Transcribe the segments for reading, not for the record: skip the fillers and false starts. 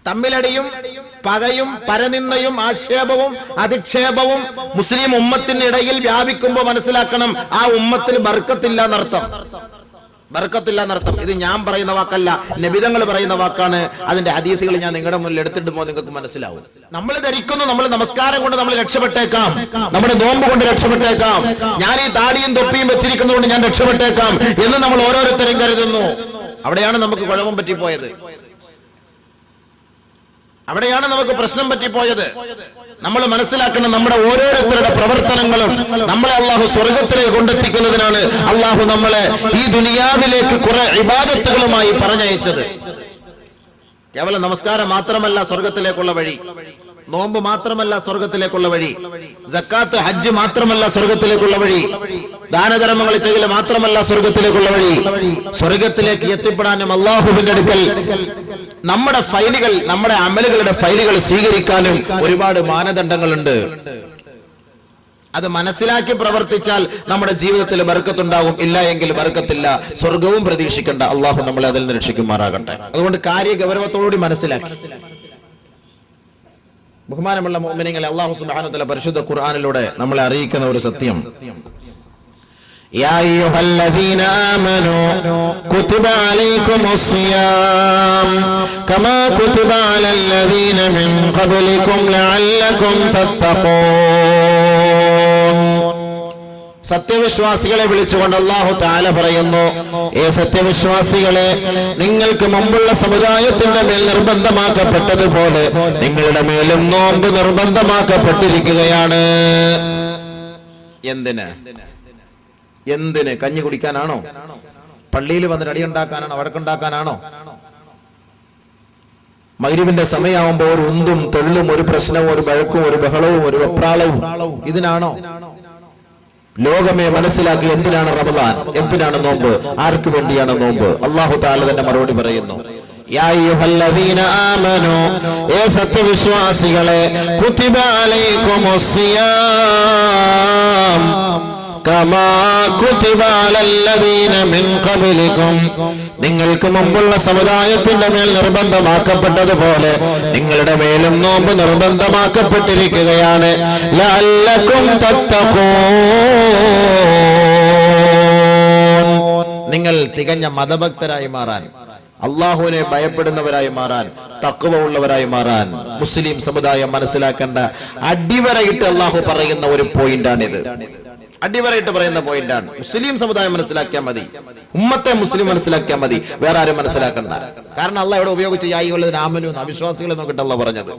തമ്മിലടിയും പകയും പരനിന്ദയും ആക്ഷേപവും അധിക്ഷേപവും മുസ്ലിം ഉമ്മത്തിനിടയിൽ വ്യാപിക്കുമ്പോൾ മനസ്സിലാക്കണം, ആ ഉമ്മത്തിന് ബർക്കത്തില്ല എന്നർത്ഥം. ബർക്കത്തില്ല എന്നർത്ഥം. ഇത് ഞാൻ പറയുന്ന വാക്കല്ല, നബിതങ്ങൾ പറയുന്ന വാക്കാണ്. അതിന്റെ ഹദീസുകൾ ഞാൻ നിങ്ങളുടെ മുന്നിൽ എടുത്തിട്ടുമ്പോൾ നിങ്ങൾക്ക് മനസ്സിലാവും. നമ്മൾ ധരിക്കുന്നു നമ്മൾ നമസ്കാരം കൊണ്ട് നമ്മൾ രക്ഷപ്പെട്ടേക്കാം, നമ്മുടെ നോമ്പ് കൊണ്ട് രക്ഷപ്പെട്ടേക്കാം, ഞാൻ ഈ താടിയും തൊപ്പിയും വെച്ചിരിക്കുന്നതുകൊണ്ട് ഞാൻ രക്ഷപ്പെട്ടേക്കാം എന്ന് നമ്മൾ ഓരോരുത്തരും കരുതുന്നു. അവിടെയാണ് നമുക്ക് കുഴപ്പം പറ്റിപ്പോയത്, അവിടെയാണ് നമുക്ക് പ്രശ്നം പറ്റിപ്പോയത്. നമ്മൾ മനസ്സിലാക്കണം, നമ്മുടെ ഓരോരുത്തരുടെ പ്രവർത്തനങ്ങളും നമ്മളെ അള്ളാഹു സ്വർഗത്തിലേക്ക് കൊണ്ടെത്തിക്കുന്നതിനാണ് അള്ളാഹു നമ്മളെ ഈ ദുനിയാവിലേക്ക് കുറെ ഇബാദത്തുകളുമായി പറഞ്ഞയച്ചത്. കേവലം നമസ്കാരം മാത്രമല്ല സ്വർഗത്തിലേക്കുള്ള വഴി, നോമ്പ് മാത്രമല്ല സ്വർഗത്തിലേക്കുള്ള വഴി, സക്കാത്ത് ഹജ്ജ് മാത്രമല്ല സ്വർഗത്തിലേക്കുള്ള വഴി, ദാനധർമ്മങ്ങൾ ചെയ്യൽ മാത്രമല്ല സ്വർഗത്തിലേക്കുള്ള വഴി. സ്വർഗത്തിലേക്ക് എത്തിപ്പെടാനും അള്ളാഹുവിന്റെ അടുക്കൽ നമ്മുടെ ഫയലുകൾ, നമ്മുടെ അമലുകളുടെ ഫയലുകൾ സ്വീകരിക്കാനും ഒരുപാട് മാനദണ്ഡങ്ങളുണ്ട്. അത് മനസ്സിലാക്കി പ്രവർത്തിച്ചാൽ നമ്മുടെ ജീവിതത്തിൽ ബർക്കത്തുണ്ടാകും, ഇല്ല എങ്കിൽ ബർക്കത്തില്ല. സ്വർഗവും പ്രതീക്ഷിക്കേണ്ട, അള്ളാഹു നമ്മളെ അതിൽ നിന്ന് രക്ഷിക്കുമാറാകട്ടെ. അതുകൊണ്ട് കാര്യ ഗൗരവത്തോടുകൂടി മനസ്സിലാക്കി ബഹുമാനമുള്ള മുഅ്മിനീങ്ങളെ, അല്ലാഹു സുബ്ഹാനഹു വ തആല പരിശുദ്ധ ഖുർആനിലൂടെ നമ്മളെ അറിയിക്കുന്ന ഒരു സത്യം, യാ അയ്യുഹല്ലദീന ആമനൂ കുതിബ അലൈക്കുമുസ്സിയാം കമാ കുതിബ അലല്ലദീന മിൻ ഖബ്ലികും ലഅല്ലകും തത്തഖൂൻ. സത്യവിശ്വാസികളെ വിളിച്ചുകൊണ്ട് അല്ലാഹു തആല പറയുന്നു, ഏ സത്യവിശ്വാസികളെ, നിങ്ങൾക്ക് മുമ്പുള്ള സമുദായത്തിന്റെ മേൽ നിർബന്ധമാക്കപ്പെട്ടതുപോലെ നിങ്ങളുടെ മേലും നോമ്പ് നിർബന്ധമാക്കപ്പെട്ടിരിക്കുകയാണ്. എന്തിന്? കഞ്ഞി കുടിക്കാനാണോ? പള്ളിയിൽ വന്നിട്ട് അടിയുണ്ടാക്കാനാണോ? വഴക്കുണ്ടാക്കാനാണോ? മഗ്‌രിബിന്റെ സമയമാകുമ്പോൾ ഒരു ഉന്തും തൊള്ളും, ഒരു പ്രശ്നവും, ഒരു വഴക്കും, ഒരു ബഹളവും, ഒരു വെപ്രാളവും, ഇതിനാണോ? ലോകമേ മനസ്സിലാക്കി, എന്തിനാണ് റമദാൻ, എന്തിനാണ് നോമ്പ്, ആർക്ക് വേണ്ടിയാണ് നോമ്പ്? അല്ലാഹു തആല തന്നെ മറുപടി പറയുന്നു, യാ അയ്യുഹല്ലദീന ആമനൂ, ഏ സത്യവിശ്വാസികളെ, കുതിബ അലൈക്കുമുസ്സിയാം കമാ കുതിബ അലല്ലദീന മിൻ ഖബ്ലികും, നിങ്ങൾക്ക് മുമ്പുള്ള സമുദായത്തിന്റെ മേൽ നിർബന്ധമാക്കപ്പെട്ടതുപോലെ നിങ്ങളുടെ മേലും നോമ്പ് നിർബന്ധമാക്കപ്പെട്ടിരിക്കുകയാണ്. ലഅല്ലകും തത്തഖൂൻ, നിങ്ങൾ തികഞ്ഞ മതഭക്തരായി മാറാൻ, അള്ളാഹുവിനെ ഭയപ്പെടുന്നവരായി മാറാൻ, തഖ്വ ഉള്ളവരായി മാറാൻ മുസ്ലിം സമുദായം മനസ്സിലാക്കേണ്ട അടിവരയിട്ട് അള്ളാഹു പറയുന്ന ഒരു പോയിന്റാണിത്. അടിവരയിട്ട് പറയുന്ന പോയിന്റാണ്. മുസ്ലിം സമുദായം മനസ്സിലാക്കിയാൽ മതി, ഉമ്മത്തെ മുസ്ലിം മനസ്സിലാക്കിയാൽ മതി, വേറെ ആരും മനസ്സിലാക്കണ്ട. കാരണം അള്ളാഹ് ഇവിടെ ഉപയോഗിച്ച് യാ അയ്യുഹല്ലദീന ആമനൂ, അവിശ്വാസികളെ നോക്കിയിട്ടല്ല പറഞ്ഞത്,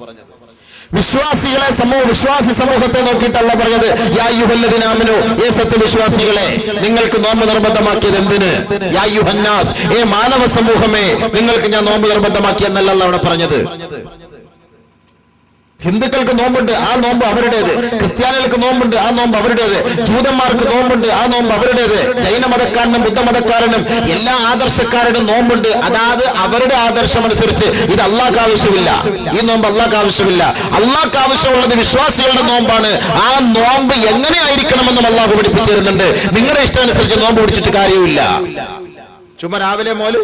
വിശ്വാസികളെ വിശ്വാസി സമൂഹത്തെ നോക്കിയിട്ടല്ല പറഞ്ഞത്. യാ അയ്യുഹല്ലദീന ആമനൂ, ഏ സത്യവിശ്വാസികളെ, നിങ്ങൾക്ക് നോമ്പ് നിർബന്ധമാക്കിയത് എന്തിന്? യാ അയ്യുഹന്നാസ്, ഏ മാനവ സമൂഹമേ, നിങ്ങൾക്ക് ഞാൻ നോമ്പ് നിർബന്ധമാക്കിയെന്നല്ല അവിടെ പറഞ്ഞത്. ഹിന്ദുക്കൾക്ക് നോമ്പുണ്ട്, ആ നോമ്പ് അവരുടേത്. ക്രിസ്ത്യാനികൾക്ക് നോമ്പുണ്ട്, ആ നോമ്പ് അവരുടേത്. ജൂതന്മാർക്ക് നോമ്പുണ്ട്, ആ നോമ്പ് അവരുടേത്. ജൈനമതക്കാരനും ബുദ്ധമതക്കാരനും എല്ലാ ആദർശക്കാരനും നോമ്പുണ്ട്. അതായത് അവരുടെ ആദർശം അനുസരിച്ച്. ഇത് അള്ളാഹ്ക്ക് ആവശ്യമില്ല, ഈ നോമ്പ് അള്ളാഹ്ക്ക് ആവശ്യമില്ല. അള്ളാഹ്ക്ക് ആവശ്യമുള്ളത് വിശ്വാസികളുടെ നോമ്പാണ്. ആ നോമ്പ് എങ്ങനെ ആയിരിക്കണമെന്നും അള്ളാഹു പഠിപ്പിച്ചു തരുന്നുണ്ട്. നിങ്ങളുടെ ഇഷ്ടാനുസരിച്ച് നോമ്പ് പിടിച്ചിട്ട് കാര്യമില്ല. ചുമ രാവിലെ 3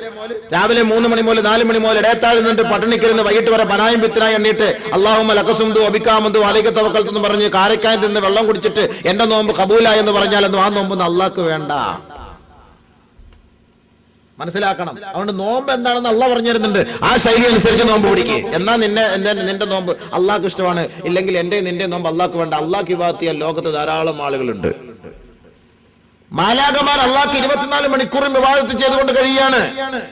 മണി മുതൽ 4 മണി മുതൽ ഇടയത്താഴ് നിന്നിട്ട് പട്ടിണിക്കിരുന്ന് വൈകിട്ട് വരെ പനായും പിത്തനായി എണ്ണീട്ട് അല്ലാഹുമ്മ ലകസുംദു അബികാമന്തു അലൈക തവക്കൽതു എന്ന് പറഞ്ഞ് കാരക്കായം തിന്ന് വെള്ളം കുടിച്ചിട്ട് എന്റെ നോമ്പ് കബൂലായി എന്ന് പറഞ്ഞാലൊന്നും ആ നോമ്പൊന്നും അള്ളാഹ്ക്ക് വേണ്ട. മനസ്സിലാക്കണം. അതുകൊണ്ട് നോമ്പ് എന്താണെന്ന് അള്ളാഹ് പറഞ്ഞു തരുന്നുണ്ട്. ആ ശൈലി അനുസരിച്ച് നോമ്പ് പിടിക്കുക. എന്നാ നിന്റെ നോമ്പ് അള്ളാഹ്ക്ക് ഇഷ്ടമാണ്, ഇല്ലെങ്കിൽ നിന്റെ നോമ്പ് അള്ളാഹ്ക്ക് വേണ്ട. അള്ളാഹ്ക്ക് ഇബാദത്ത് ചെയ്യാൻ ലോകത്ത് ധാരാളം ആളുകളുണ്ട്. മാലാഖമാർ അള്ളാഹ്ക്ക് 24 മണിക്കൂറും ഇബാദത്ത് ചെയ്തുകൊണ്ട് കഴിയാണ്.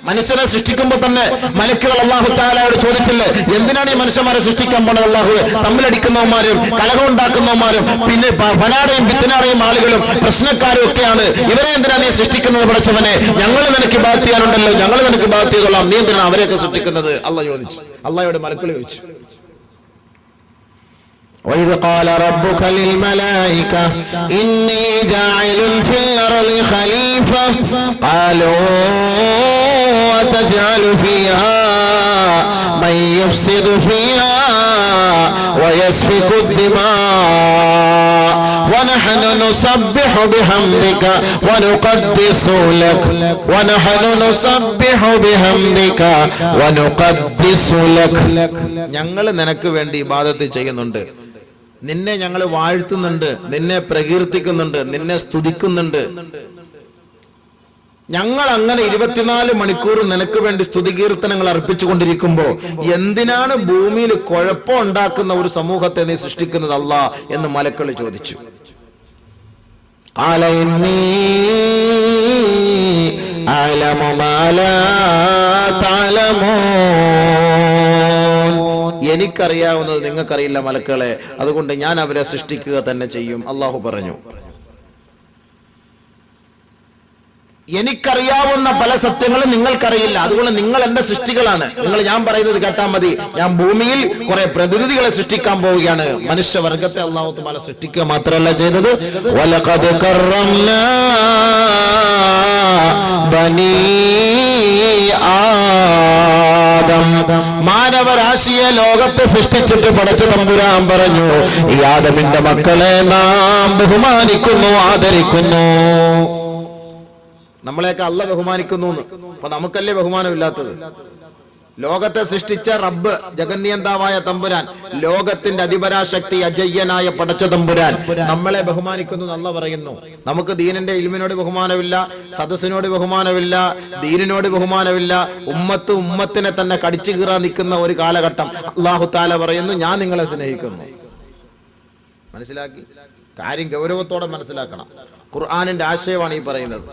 മനുഷ്യനെ സൃഷ്ടിക്കുമ്പോൾ തന്നെ മലക്കുകൾ അല്ലാഹു തആലയോട് ചോദിച്ചില്ലേ, എന്തിനാണ് ഈ മനുഷ്യന്മാരെ സൃഷ്ടിക്കാൻ പോണത്? അല്ലാഹു കമ്മിലടിക്കുന്നവന്മാരും കലഹം ഉണ്ടാക്കുന്നവന്മാരും പിന്നെ ഫനാടയും ബിത്തനാടയും ആളുകളും പ്രശ്നക്കാരും ഒക്കെയാണ്. ഇവരെ എന്തിനാണ് നീ സൃഷ്ടിക്കുന്നത്? പഠിച്ചവനെ, ഞങ്ങൾ നിനക്ക് ഇബാദത്ത് ചെയ്യാനുണ്ടല്ലോ, ഞങ്ങൾ നിനക്ക് ഇബാദത്ത് ചെയ്തോളാം, നീ എന്തിനാണ് അവരെയൊക്കെ സൃഷ്ടിക്കുന്നത്? അള്ളാഹ് ചോദിച്ചു. അള്ളാഹയോട് മലക്കുകൾ ചോദിച്ചു. وَإِذْ قَالَ رَبُّكَ لِلْمَلَائِكَةِ إِنِّي جَاعِلٌ فِي الْأَرْضِ خَلِيفَةً قَالُوا أَتَجْعَلُ فِيهَا مَن يُفْسِدُ فِيهَا وَيَسْفِكُ الدِّمَاءَ വനഹനു നുസബ്ബിഹു ബിഹംദിക വനുഖദ്ദിസു ലക് വനഹനു നുസബ്ബിഹു ബിഹംദിക വനുഖദ്ദിസു ലക്. ഞങ്ങൾ നിനക്ക് വേണ്ടി ഇബാദത്ത് ചെയ്യുന്നുണ്ട്, നിന്നെ ഞങ്ങൾ വാഴ്ത്തുന്നുണ്ട്, നിന്നെ പ്രകീർത്തിക്കുന്നുണ്ട്, നിന്നെ സ്തുതിക്കുന്നുണ്ട്. ഞങ്ങൾ അങ്ങനെ 24 മണിക്കൂർ നിനക്ക് വേണ്ടി സ്തുതികീർത്തനങ്ങൾ അർപ്പിച്ചുകൊണ്ടിരിക്കുമ്പോ എന്തിനാണ് ഭൂമിയിൽ കുഴപ്പം ഉണ്ടാക്കുന്ന ഒരു സമൂഹത്തെ നീ സൃഷ്ടിക്കുന്നത് അല്ലാ എന്ന് മലക്കൾ ചോദിച്ചു. എനിക്കറിയാവുന്നത് നിങ്ങൾക്കറിയില്ല മലക്കളെ, അതുകൊണ്ട് ഞാൻ അവരെ സൃഷ്ടിക്കുക തന്നെ ചെയ്യും. അള്ളാഹു പറഞ്ഞു, എനിക്കറിയാവുന്ന പല സത്യങ്ങളും നിങ്ങൾക്കറിയില്ല, അതുകൊണ്ട് നിങ്ങൾ എന്റെ സൃഷ്ടികളാണ്. നിങ്ങൾ ഞാൻ പറയുന്നത് കേട്ടാൽ മതി. ഞാൻ ഭൂമിയിൽ കുറെ പ്രതിനിധികളെ സൃഷ്ടിക്കാൻ പോവുകയാണ്. മനുഷ്യവർഗത്തെ അല്ലാഹു തആല സൃഷ്ടിക്കുക മാത്രമല്ല ചെയ്തത്, വലഖദ് കറംനാ ബനീ ആദം, മാനവരാശിയെ ലോകത്തെ സൃഷ്ടിച്ചിട്ട് പടച്ച തമ്പുരാൻ പറഞ്ഞു, ഈ ആദമിന്റെ മക്കളെ നാം ബഹുമാനിക്കുന്നു, ആദരിക്കുന്നു. നമ്മളെയൊക്കെ അല്ല ബഹുമാനിക്കുന്നു. അപ്പൊ നമുക്കല്ലേ ബഹുമാനമില്ലാത്തത്? ലോകത്തെ സൃഷ്ടിച്ച റബ്ബ്, ജഗന്നിയന്താവായ തമ്പുരാൻ, ലോകത്തിന്റെ അധിപരാശക്തി അജയ്യനായ പടച്ച തമ്പുരാൻ നമ്മളെ ബഹുമാനിക്കുന്നു അല്ല പറയുന്നു. നമുക്ക് ദീനിന്റെ ഇൽമിനോട് ബഹുമാനമില്ല, സദസ്സിനോട് ബഹുമാനമില്ല, ദീനിനോട് ബഹുമാനമില്ല. ഉമ്മത്തിനെ തന്നെ കടിച്ചു കീറാൻ നിൽക്കുന്ന ഒരു കാലഘട്ടം. അല്ലാഹു തആല പറയുന്നു, ഞാൻ നിങ്ങളെ സ്നേഹിക്കുന്നു. മനസ്സിലാക്കി? കാര്യം ഗൗരവത്തോടെ മനസ്സിലാക്കണം. ഖുർആനിന്റെ ആശയമാണ് ഈ പറയുന്നത്.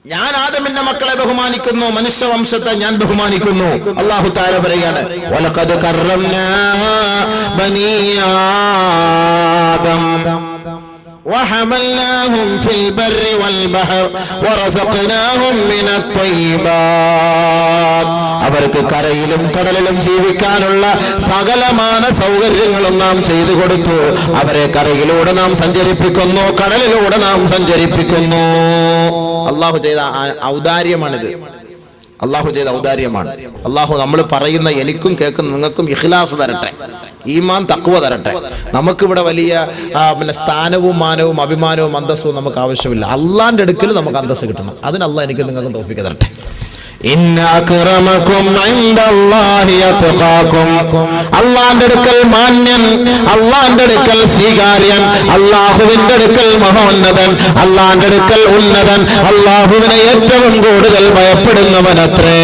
ഞാൻ ആദമിന്റെ മക്കളെ ബഹുമാനിക്കുന്നു, മനുഷ്യവംശത്തെ ഞാൻ ബഹുമാനിക്കുന്നു. അല്ലാഹു തആല പറയുകയാണ്, വലഖദ് കറംനാ ബനീ ആദം വഹമൽനാഹും ഫിൽ ബർരി വൽ ബഹർ വറസഖ്നാഹും മിനത് ത്വയ്യിബാത്. അവർക്ക് കരയിലും കടലിലും ജീവിക്കാനുള്ള സകലമാന സൗകര്യങ്ങളും നാം ചെയ്തു കൊടുത്തു. അവരെ കരയിലൂടെ നാം സഞ്ചരിപ്പിക്കുന്നു, കടലിലൂടെ നാം സഞ്ചരിപ്പിക്കുന്നു. അള്ളാഹു ചെയ്ത ഔദാര്യമാണിത്. അള്ളാഹു ചെയ്ത ഔദാര്യമാണ്. അള്ളാഹു നമ്മൾ പറയുന്ന എനിക്കും കേൾക്കുന്ന നിങ്ങൾക്കും ഇഖ്ലാസ് തരട്ടെ, ഈമാൻ തഖ്വ തരട്ടെ. നമുക്കിവിടെ വലിയ സ്ഥാനവും മാനവും അഭിമാനവും അന്തസ്സും നമുക്ക് ആവശ്യമില്ല. അള്ളാന്റെ അടുക്കൽ നമുക്ക് അന്തസ്സ് കിട്ടണം. അതിന് അള്ളാഹ് എനിക്ക് നിങ്ങൾക്കും തൗഫീഖ് തരട്ടെ. അള്ളാന്റെ അടുക്കൽ മാന്യൻ, അള്ളാന്റെ അടുക്കൽ സ്വീകാര്യൻ, അള്ളാഹുവിന്റെ അടുക്കൽ മഹോന്നതൻ, അള്ളാന്റെ അടുക്കൽ ഉന്നതൻ, അള്ളാഹുവിനെ ഏറ്റവും കൂടുതൽ ഭയപ്പെടുന്നവനത്രേ.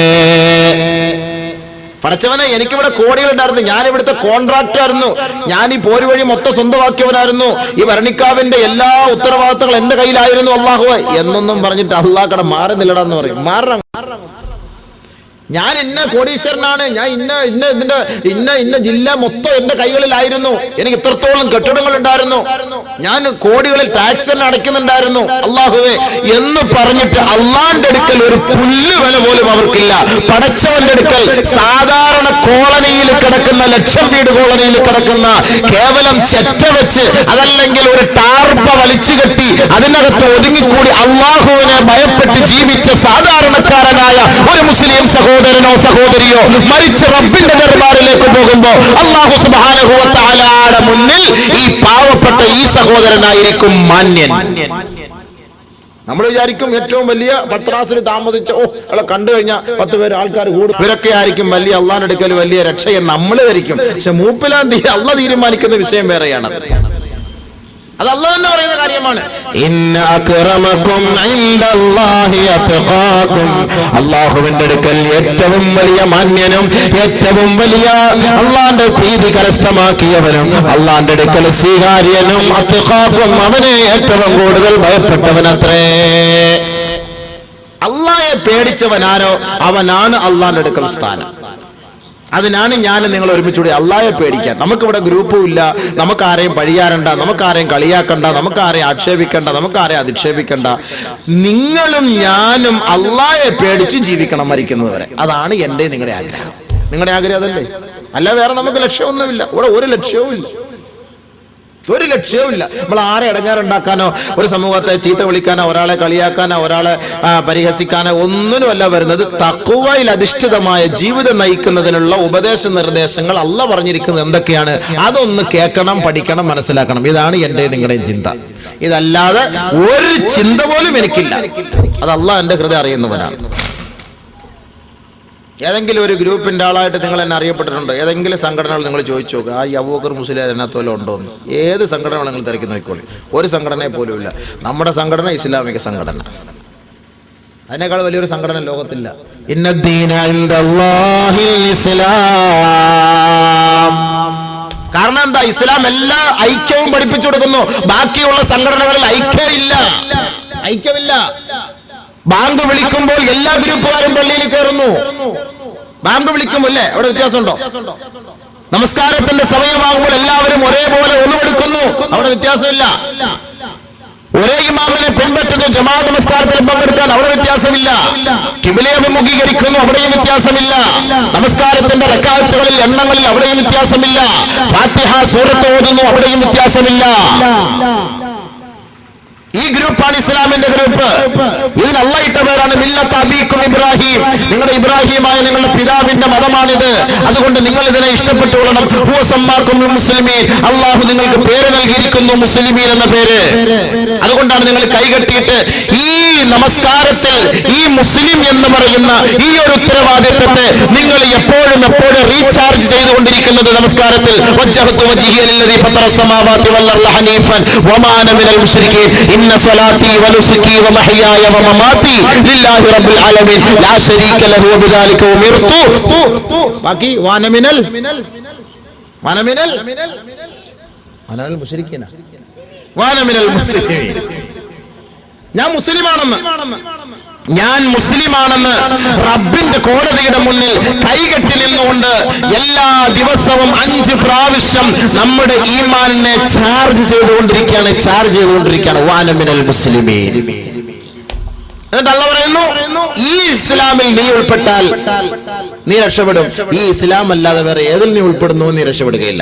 പടച്ചവനെ, എനിക്കിവിടെ കോടികളുണ്ടായിരുന്നു, ഞാൻ ഇവിടുത്തെ കോൺട്രാക്ടർ ആയിരുന്നു, ഞാൻ ഈ പോര് വഴി മൊത്തം സ്വന്തമാക്കിയവനായിരുന്നു, ഈ ഭരണിക്കാവിന്റെ എല്ലാ ഉത്തരവാദിത്തങ്ങളും എന്റെ കയ്യിലായിരുന്നു അള്ളാഹു എന്നൊന്നും പറഞ്ഞിട്ട് അള്ളാഹ് മാറി നില്ലടാന്ന് പറയും. മാറണം. ഞാൻ ഇന്ന കോടീശ്വരനാണ്, ഞാൻ ഇന്ന ജില്ല മൊത്തം എന്റെ കൈകളിലായിരുന്നു, എനിക്ക് ഇത്രത്തോളം കെട്ടിടങ്ങൾ ഉണ്ടായിരുന്നു, ഞാൻ കോടികളിൽ ടാക്സ് തന്നെ അടയ്ക്കുന്നുണ്ടായിരുന്നു അള്ളാഹുവേ എന്ന് പറഞ്ഞിട്ട് അള്ളാന്റെ അടുക്കൽ ഒരു പുല്ല് വില പോലും അവർക്കില്ല. പടച്ചവന്റെ അടുക്കൽ സാധാരണ കോളനിയിൽ കിടക്കുന്ന, ലക്ഷം വീട് കോളനിയിൽ കിടക്കുന്ന കേവലം ചെറ്റ വെച്ച് അതല്ലെങ്കിൽ ഒരു ടാർപ്പ വലിച്ചു കെട്ടി അതിനകത്ത് ഒതുങ്ങിക്കൂടി അള്ളാഹുവിനെ ഭയപ്പെട്ട് ജീവിച്ച സാധാരണക്കാരനായ ഒരു മുസ്ലിം സഹോദരനോ സഹോദരിയോ മരിച്ച് റബ്ബിന്റെ ദർബാറിലേക്ക് പോകുമ്പോ അല്ലാഹു സുബ്ഹാനഹു വ തആലയുടെ മുന്നിൽ ഈ പാവപ്പെട്ട ഈ സഹോദരനായിരിക്കും മാന്യൻ. നമ്മൾ വിചാരിക്കും ഏറ്റവും വലിയ പത്രാസിന് താമസിച്ച കണ്ടു കഴിഞ്ഞാൽ 10 പേര് ആൾക്കാർ കൂടും, ഇവരൊക്കെ ആയിരിക്കും വലിയ അള്ളാന്റെ അടുക്കൽ വലിയ രക്ഷയെന്ന് നമ്മൾ ധരിക്കും. പക്ഷെ മൂപ്പിലാൻ അള്ളാഹ് തീരുമാനിക്കുന്ന വിഷയം വേറെയാണ്. അത് അല്ലാഹു തന്നെ പറയുന്ന കാര്യമാണ്. ഇന്ന അക്രമകും ഇൻദല്ലാഹി അത്ഖാകും. അല്ലാഹുവിന്റെ അടുക്കൽ ഏറ്റവും വലിയ മാന്യനും ഏറ്റവും വലിയ അല്ലാഹുവിന്റെ പ്രീതി കരസ്ഥമാക്കിയവനും അല്ലാഹുവിന്റെ അടുക്കൽ സ്വീകാര്യനും അത്ഖാകും, അവനെ ഏറ്റവും കൂടുതൽ ഭയപ്പെട്ടവനത്രേ. അല്ലാഹയെ പേടിച്ചവനാരോ അവനാണ് അല്ലാഹുവിന്റെ അടുക്കൽ സ്ഥാനം. അതിനാണ് ഞാൻ നിങ്ങൾ ഒരുമിച്ചുകൂടി അള്ളാഹയെ പേടിക്കാൻ. നമുക്കിവിടെ ഗ്രൂപ്പും ഇല്ല, നമുക്കാരെയും പഴിയാറണ്ട, നമുക്കാരെയും കളിയാക്കണ്ട, നമുക്കാരെയും ആക്ഷേപിക്കണ്ട, നമുക്കാരെയും അധിക്ഷേപിക്കണ്ട. നിങ്ങളും ഞാനും അള്ളാഹയെ പേടിച്ച് ജീവിക്കണം മരിക്കുന്നത് വരെ. അതാണ് എൻ്റെ നിങ്ങളുടെ ആഗ്രഹം. നിങ്ങളുടെ ആഗ്രഹം അതല്ലേ? അല്ല വേറെ നമുക്ക് ലക്ഷ്യമൊന്നുമില്ല, ഇവിടെ ഒരു ലക്ഷ്യവും ഇല്ല. ഒരു ലക്ഷ്യവുമില്ല. നമ്മൾ ആരെ ഇടങ്ങാറുണ്ടാക്കാനോ ഒരു സമൂഹത്തെ ചീത്ത വിളിക്കാനോ ഒരാളെ കളിയാക്കാനോ ഒരാളെ പരിഹസിക്കാനോ ഒന്നിനുമല്ല വരുന്നത്. തഖ്വയിൽ അധിഷ്ഠിതമായ ജീവിതം നയിക്കുന്നതിനുള്ള ഉപദേശ നിർദ്ദേശങ്ങൾ അല്ലാഹ് പറഞ്ഞിരിക്കുന്നത് എന്തൊക്കെയാണ്, അതൊന്ന് കേൾക്കണം, പഠിക്കണം, മനസ്സിലാക്കണം. ഇതാണ് എൻ്റെ നിങ്ങളുടെയും ചിന്ത. ഇതല്ലാതെ ഒരു ചിന്ത പോലും എനിക്കില്ല. അത് അല്ലാഹ് എൻ്റെ ഹൃദയം അറിയുന്നവനാണ്. ഏതെങ്കിലും ഒരു ഗ്രൂപ്പിൻ്റെ ആളായിട്ട് നിങ്ങൾ എന്നെ അറിയപ്പെട്ടിട്ടുണ്ടോ? ഏതെങ്കിലും സംഘടനകൾ നിങ്ങൾ ചോദിച്ചു നോക്കുക, ആ അബൂബക്കർ മുസ്ലിയാർ അതിനകത്ത് വല്ലതും ഉണ്ടോന്ന്. ഏത് സംഘടനകൾ നിങ്ങൾ തിരക്കി നോക്കിക്കോളി, ഒരു സംഘടനയെ പോലും ഇല്ല. നമ്മുടെ സംഘടന ഇസ്ലാമിക സംഘടന, അതിനേക്കാൾ വലിയൊരു സംഘടന ലോകത്തില്ല. ഇന്നദ്ദീന ഇൻദല്ലാഹിൽ ഇസ്ലാം. കാരണം എന്താ? ഇസ്ലാം എല്ലാ ഐക്യവും പഠിപ്പിച്ചു കൊടുക്കുന്നു. ബാക്കിയുള്ള സംഘടനകളിൽ ഐക്യമില്ല. ബാങ്ക് വിളിക്കുമ്പോൾ എല്ലാ ഗ്രൂപ്പുകാരും പള്ളിയിൽ കയറുന്നു. ബാങ്ക് വിളിക്കുമ്പോൾ അല്ലേ, അവിടെ വ്യത്യാസമുണ്ടോ? നമസ്കാരത്തിന്റെ സമയമാകുമ്പോൾ എല്ലാവരും ഒരേപോലെ ഒളിവെടുക്കുന്നു, അവിടെ വ്യത്യാസമില്ല. ഒരേ ഇമാമിനെ പിൻപറ്റുന്നു ജമാഅത്ത് നമസ്കാരത്തിൽ പങ്കെടുക്കാൻ, അവിടെ വ്യത്യാസമില്ല. ഖിബ്ലയെ അഭിമുഖീകരിക്കുന്നു, അവിടെയും വ്യത്യാസമില്ല. നമസ്കാരത്തിന്റെ റക്അത്തുകളിൽ എണ്ണങ്ങളിൽ അവിടെയും വ്യത്യാസമില്ല. ഫാത്തിഹ സൂറത്ത് ഓതുന്നു, അവിടെയും വ്യത്യാസമില്ല. ഈ ഗ്രൂപ്പാണ് ഇസ്ലാമിന്റെ ഗ്രൂപ്പ്. ഇതിന് അല്ലാഹ് ഇട്ട പേരാണ് മില്ലത്ത് അബീക്കും ഇബ്രാഹിം. നിങ്ങളുടെ ഇബ്രാഹിമായ നിങ്ങളുടെ പിതാവിന്റെ മതമാണിത്. അതുകൊണ്ട് നിങ്ങൾ ഇതിനെ ഇഷ്ടപ്പെട്ടുകൊള്ളണം. ഹുവ സമ്മാക്കും മുസ്ലിമീൻ. അല്ലാഹു നിങ്ങൾക്ക് പേര് നൽകിയിരിക്കുന്നു മുസ്ലിമീൻ എന്ന പേര്. അതുകൊണ്ടാണ് നിങ്ങൾ കൈകെട്ടിയിട്ട് ഈ നമസ്കാരത്തിൽ ഈ മുസ്ലിം എന്ന് പറയുന്ന ഈ ഒരു ഉത്തരവാദിത്തത്തെ നിങ്ങൾ എപ്പോഴും റീചാർജ് ചെയ്തുകൊണ്ടിരിക്കുന്നത് നമസ്കാരത്തിൽ. വജ്ജഹതു വജ്ഹിയ ലില്ലദീ ഫത്തറ സമാവാതി വൽ അർള ഹനീഫൻ വമാ അന മിനൽ മുശ്രികീൻ ഇന്ന സ്വലാത്തി വനുസുകി വമഹ്യായ വമമാതി ലില്ലാഹി റബ്ബിൽ ആലമീൻ ലാ ശരീക ലഹു വബിദാലിക ഉമിർതു. ബാക്കി വാന മിനൽ മുശ്രികീന വാന മിനൽ മുസ്ലിമീൻ. ഞാൻ മുസ്ലിമാണെന്ന് റബ്ബിന്റെ കോടതിയുടെ മുന്നിൽ കൈകെട്ടി നിന്നുകൊണ്ട് എല്ലാ ദിവസവും 5 പ്രാവശ്യം നമ്മുടെ ഈമാനിനെ ചാർജ് ചെയ്തുകൊണ്ടിരിക്കുകയാണ്. വാനമിനൽ മുസ്ലിമീൻ. എന്നിട്ട് അല്ലാഹ് പറയുന്നു, ഈ ഇസ്ലാമിൽ നീ ഉൾപ്പെട്ടാൽ നീ രക്ഷപ്പെടും. ഈ ഇസ്ലാം അല്ലാതെ വേറെ ഏതിൽ നീ ഉൾപ്പെടുന്നു നീ രക്ഷപ്പെടുകയില്ല.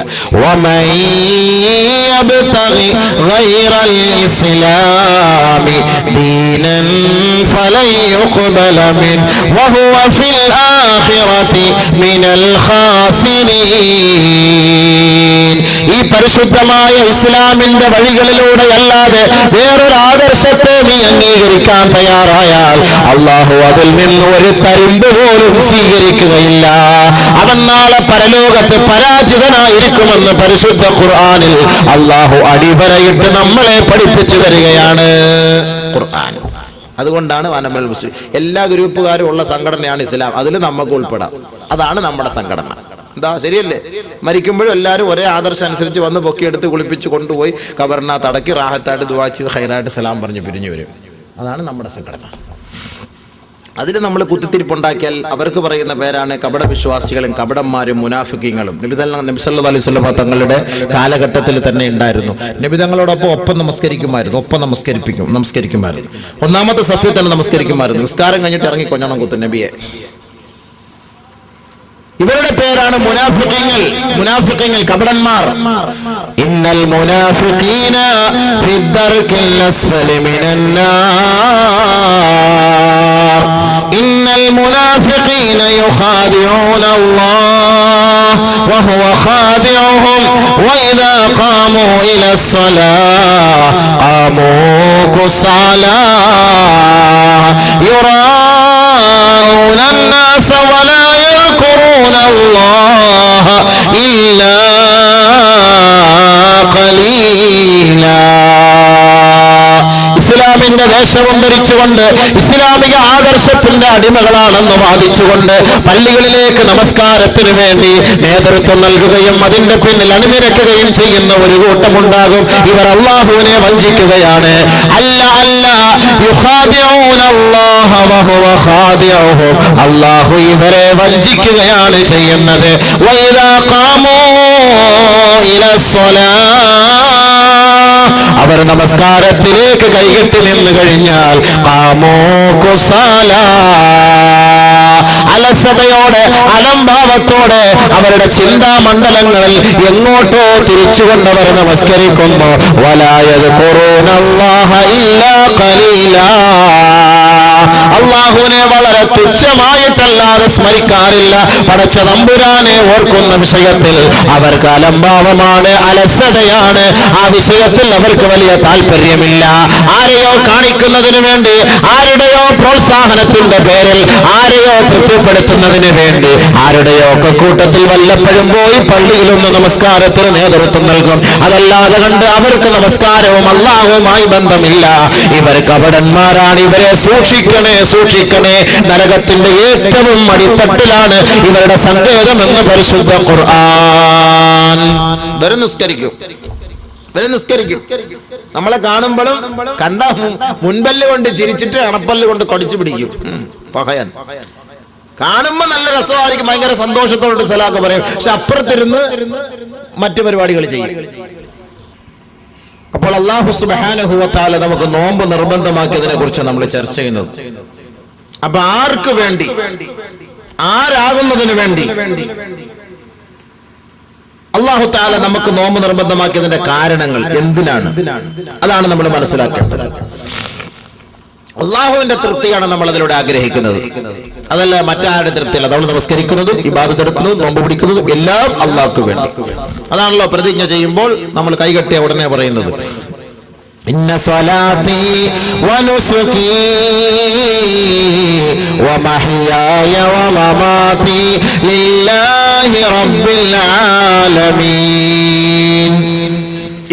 ഈ പരിശുദ്ധമായ ഇസ്ലാമിന്റെ വഴികളിലൂടെ അല്ലാതെ വേറൊരു ആദർശത്തെ നീ അംഗീകരിക്കാൻ തയ്യാറായാൽ അല്ലാഹു അതിൽ നിന്ന് ഒരു തരിമ്പ് പോലും സ്വീകരിക്കുകയില്ല. അവൻ നാളെ പരലോകത്ത് പരാജിതനായിരിക്കുമെന്ന് പരിശുദ്ധ ഖുർആനിൽ അല്ലാഹു അടിവരയിട്ട് നമ്മളെ പഠിപ്പിച്ചു തരികയാണ് ഖുർആൻ. അതുകൊണ്ടാണ് വാനമൽ മുസ്ലിം. എല്ലാ ഗ്രൂപ്പുകാരും ഉള്ള സംഘടനയാണ് ഇസ്ലാം. അതിൽ നമുക്ക് ഉൾപ്പെടാം. അതാണ് നമ്മുടെ സംഘടന. എന്താ ശരിയല്ലേ? മരിക്കുമ്പോഴും എല്ലാവരും ഒരേ ആദർശം അനുസരിച്ച് വന്ന് പൊക്കിയെടുത്ത് കുളിപ്പിച്ച് കൊണ്ടുപോയി ഖബറിനകത്ത് അടക്കി റാഹത്തായിട്ട് ദുആ ചെയ്ത് ഖൈറായിട്ട് സലാം പറഞ്ഞ് പിരിഞ്ഞു വരും. അതാണ് നമ്മുടെ സംഘടന. അതിൽ നമ്മൾ കുത്തിത്തിരിപ്പുണ്ടാക്കിയാൽ അവർക്ക് പറയുന്ന പേരാണ് കപട വിശ്വാസികളും കപടന്മാരും മുനാഫിക്കീങ്ങളും. നബി സല്ലല്ലാഹു അലൈഹി വസല്ലം തങ്ങളുടെ കാലഘട്ടത്തിൽ തന്നെ ഉണ്ടായിരുന്നു. നബി തങ്ങളോടൊപ്പം ഒപ്പം നമസ്കരിക്കുമായിരുന്നു. ഒന്നാമത്തെ സഫിൽ തന്നെ നമസ്കരിക്കുമായിരുന്നു. നിസ്കാരം കഴിഞ്ഞിട്ട് ഇറങ്ങി കൊഞ്ഞണം കുത്തും നബിയെ. ഇവരുടെ പേരാണ് മുനാഫിഖീങ്ങൾ, കപടന്മാർ. ഇന്നൽ മുനാഫിഖീന ഫിദ്ദർകിൽ അസ്ഫലി മിനന്നാർ. ഇന്നൽ മുനാഫിഖീന യുഖാദിഊന അല്ലാഹ് വഹുവ ഖാദിഉഹും വഇദാ ഖാമൂ ഇലസ്സലാഹ് ഖാമൂ കുസാലാ യുറാഊന الناس ولا يذكرون الله إلا قليلا. ഇസ്ലാമിന്റെ വേഷവും ധരിച്ചുകൊണ്ട് ഇസ്ലാമിക ആദർശത്തിന്റെ അടിമകളാണെന്ന് വാദിച്ചുകൊണ്ട് പള്ളികളിലേക്ക് നമസ്കാരത്തിന് വേണ്ടി നേതൃത്വം നൽകുകയും അതിന്റെ പിന്നിൽ അണിനിരക്കുകയും ചെയ്യുന്ന ഒരു കൂട്ടമുണ്ടാകും. ഇവർ അല്ലാഹുവിനെ വഞ്ചിക്കുകയാണ്. അല്ലാഹു ഇവരെ വഞ്ചിക്കുകയാണ് ചെയ്യുന്നത്. അവർ നമസ്കാരത്തിലേക്ക് കൈകെട്ടി നിന്ന് കഴിഞ്ഞാൽ ഖാമൂ കുസാലാ, അലസതയോടെ അലംഭാവത്തോടെ അവരുടെ ചിന്താമണ്ഡലങ്ങളിൽ എങ്ങോട്ടോ തിരിച്ചുകൊണ്ടവർ നമസ്കരിക്കുന്നു. വലാ യദ്കുറൂനല്ലാഹ ഇല്ലാ ഖലീലാ, അല്ലാഹുവിനെ വളരെ തുച്ഛമായിട്ടല്ലാതെ സ്മരിക്കാറില്ല. പടച്ച തമ്പുരാനെ ഓർക്കുന്ന വിഷയത്തിൽ അവർക്ക് അലംഭാവമാണ്, അലസതയാണ്. ആ വിഷയത്തിൽ അവർക്ക് വലിയ താല്പര്യമില്ല. ആരെയോ കാണിക്കുന്നതിന് വേണ്ടി, ആരുടെയോ പ്രോത്സാഹനത്തിന്റെ പേരിൽ, ആരെയോ തൃപ്തിപ്പെടുത്തുന്നതിന് വേണ്ടി, ആരുടെയോ ഒക്കെ കൂട്ടത്തിൽ വല്ലപ്പോഴും പോയി പള്ളിയിലൊന്ന് നമസ്കാരത്തിന് നേതൃത്വം നൽകും. അതല്ലാതെ കണ്ട് അവർക്ക് നമസ്കാരവും അല്ലാഹുവുമായി ബന്ധമില്ല. ഇവർ കപടന്മാരാണ്. ഇവരെ സൂക്ഷിക്കണേ, സൂക്ഷിക്കണേ. നരകത്തിന്റെ ഏറ്റവും അടിത്തട്ടിലാണ് ഇവരുടെ സങ്കേതം എന്ന് പരിശുദ്ധ ഖുർആൻ. ഇവരെ നിസ്കരിക്കും, ഇവരെ നിസ്കരിക്കും. നമ്മളെ കാണുമ്പോഴും കണ്ട മുൻപല്ല് കൊണ്ട് ചിരിച്ചിട്ട് അണപ്പല്ല് കൊണ്ട് കടിച്ചു പിടിക്കും. പകയാൻ കാണുമ്പോ നല്ല രസമായിരിക്കും, ഭയങ്കര സന്തോഷത്തോട് സലാക്ക് പറയും. പക്ഷെ അപ്പുറത്തിരുന്ന് മറ്റു പരിപാടികൾ ചെയ്യും. അപ്പോൾ അല്ലാഹു സുബ്ഹാനഹു വ തആല നമുക്ക് നോമ്പ് നിർബന്ധമാക്കിയതിനെ കുറിച്ച് നമ്മൾ ചർച്ച ചെയ്യുന്നത്. അപ്പൊ ആർക്ക് വേണ്ടി, ആരാകുന്നതിന് വേണ്ടി അല്ലാഹു തആല നമുക്ക് നോമ്പ് നിർബന്ധമാക്കിയതിന്റെ കാരണങ്ങൾ എന്തിനാണ്? അതാണ് നമ്മൾ മനസ്സിലാക്കേണ്ടത്. അള്ളാഹുവിന്റെ തൃപ്തിയാണ് നമ്മൾ അതിലൂടെ ആഗ്രഹിക്കുന്നത്, അതല്ല മറ്റാരുടെ തൃപ്തിയല്ല. നമ്മൾ നമസ്കരിക്കുന്നതും ഇബാദത്ത് എടുക്കുന്നതും നോമ്പ് പിടിക്കുന്നതും എല്ലാം അള്ളാഹ്ക്ക് വേണ്ടി. അതാണല്ലോ പ്രതിജ്ഞ ചെയ്യുമ്പോൾ നമ്മൾ കൈകെട്ടിയ ഉടനെ പറയുന്നത്, ഇന്ന സ്വലാത്തി വനുസുകി വമഹ്യായ വമമാതി ലില്ലാഹി റബ്ബിൽ ആലമീൻ.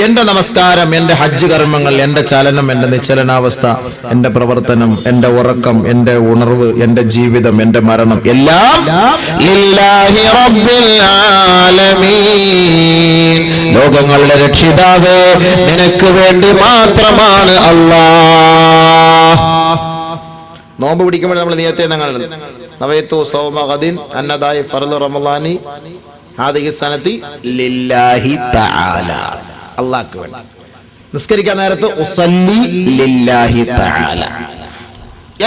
എന്റെ നമസ്കാരം, എന്റെ ഹജ്ജ് കർമ്മങ്ങൾ, എന്റെ ചലനം, എന്റെ നിശ്ചലനാവസ്ഥ, എന്റെ പ്രവർത്തനം, എന്റെ ഉറക്കം, എന്റെ ഉണർവ്, എന്റെ ജീവിതം, എന്റെ മരണം എല്ലാം ലില്ലാഹി റബ്ബിൽ ആലമീൻ, ലോകങ്ങളുടെ രക്ഷിതാവേ നിനക്ക് വേണ്ടി മാത്രമാണ് അല്ലാഹ്. നോമ്പ് പിടിക്കുമ്പോൾ നമ്മൾ നിയത്തെ നവയത്തു സൗമ ഗദിൻ അന്നദായി ഫർദ് റമളാനി ഹാദിഹി സനതി ലില്ലാഹി തആല, അല്ലാഹ്ക്ക് വേണ്ടി. നിസ്കരിക്കാൻ നേരത്ത് ഉസല്ലി ലില്ലാഹി തആല,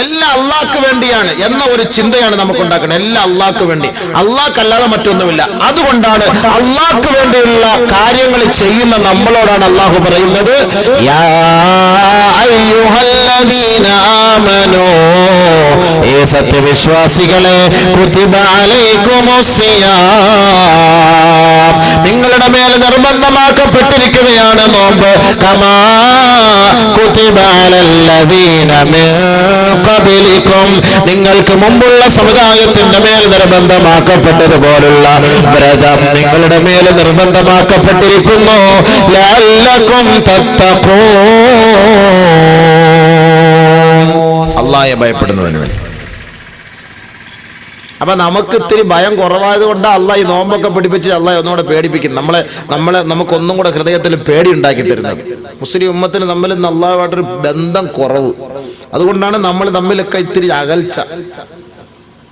എല്ലാം അള്ളാഹ്ക്ക് വേണ്ടിയാണ് എന്ന ഒരു ചിന്തയാണ് നമുക്ക് ഉണ്ടാക്കുന്നത്. എല്ലാം അള്ളാഹ്ക്ക് വേണ്ടി, അള്ളാഹ്ക്കല്ലാതെ മറ്റൊന്നുമില്ല. അതുകൊണ്ടാണ് അള്ളാഹ്ക്ക് വേണ്ടിയുള്ള കാര്യങ്ങൾ ചെയ്യുന്ന നമ്മളോടാണ് അള്ളാഹു പറയുന്നത്, യാ അയ്യുഹല്ലദീന ആമനൂ, ഏ സത്യവിശ്വാസികളെ, കുതിബ അലൈക്കുമുസ്സിയാം, നിങ്ങളുടെ മേൽ നിർബന്ധമാക്കപ്പെട്ടിരിക്കുകയാണ് നോമ്പ്, കമാ കുതിബ അലല്ലദീന മിൻ ഖബലികും, നിങ്ങൾക്ക് മുമ്പുള്ള സമുദായത്തിന്റെ മേൽ നിർബന്ധമാക്കപ്പെട്ടതുപോലുള്ള വ്രതം നിങ്ങളുടെ മേൽ നിർബന്ധമാക്കപ്പെട്ടിരിക്കുന്നു, ലഅല്ലകും തത്തഖൂൻ, അല്ലാഹയെ ഭയപ്പെടുന്നതിന് വേണ്ടി. അപ്പൊ നമുക്ക് ഇത്തിരി ഭയം കുറവായത് കൊണ്ട് അള്ളാഹ് ഈ നോമ്പൊക്കെ പിടിപ്പിച്ച് അള്ളാഹ് ഒന്നുകൂടെ പേടിപ്പിക്കും നമ്മളെ നമുക്കൊന്നും കൂടെ ഹൃദയത്തിൽ പേടി ഉണ്ടാക്കി തരുന്നത്. മുസ്ലിം ഉമ്മത്തിന് തമ്മിൽ ഇന്ന് അള്ളാഹുമായിട്ടൊരു ബന്ധം കുറവ്. അതുകൊണ്ടാണ് നമ്മൾ തമ്മിലൊക്കെ ഇത്തിരി അകൽച്ച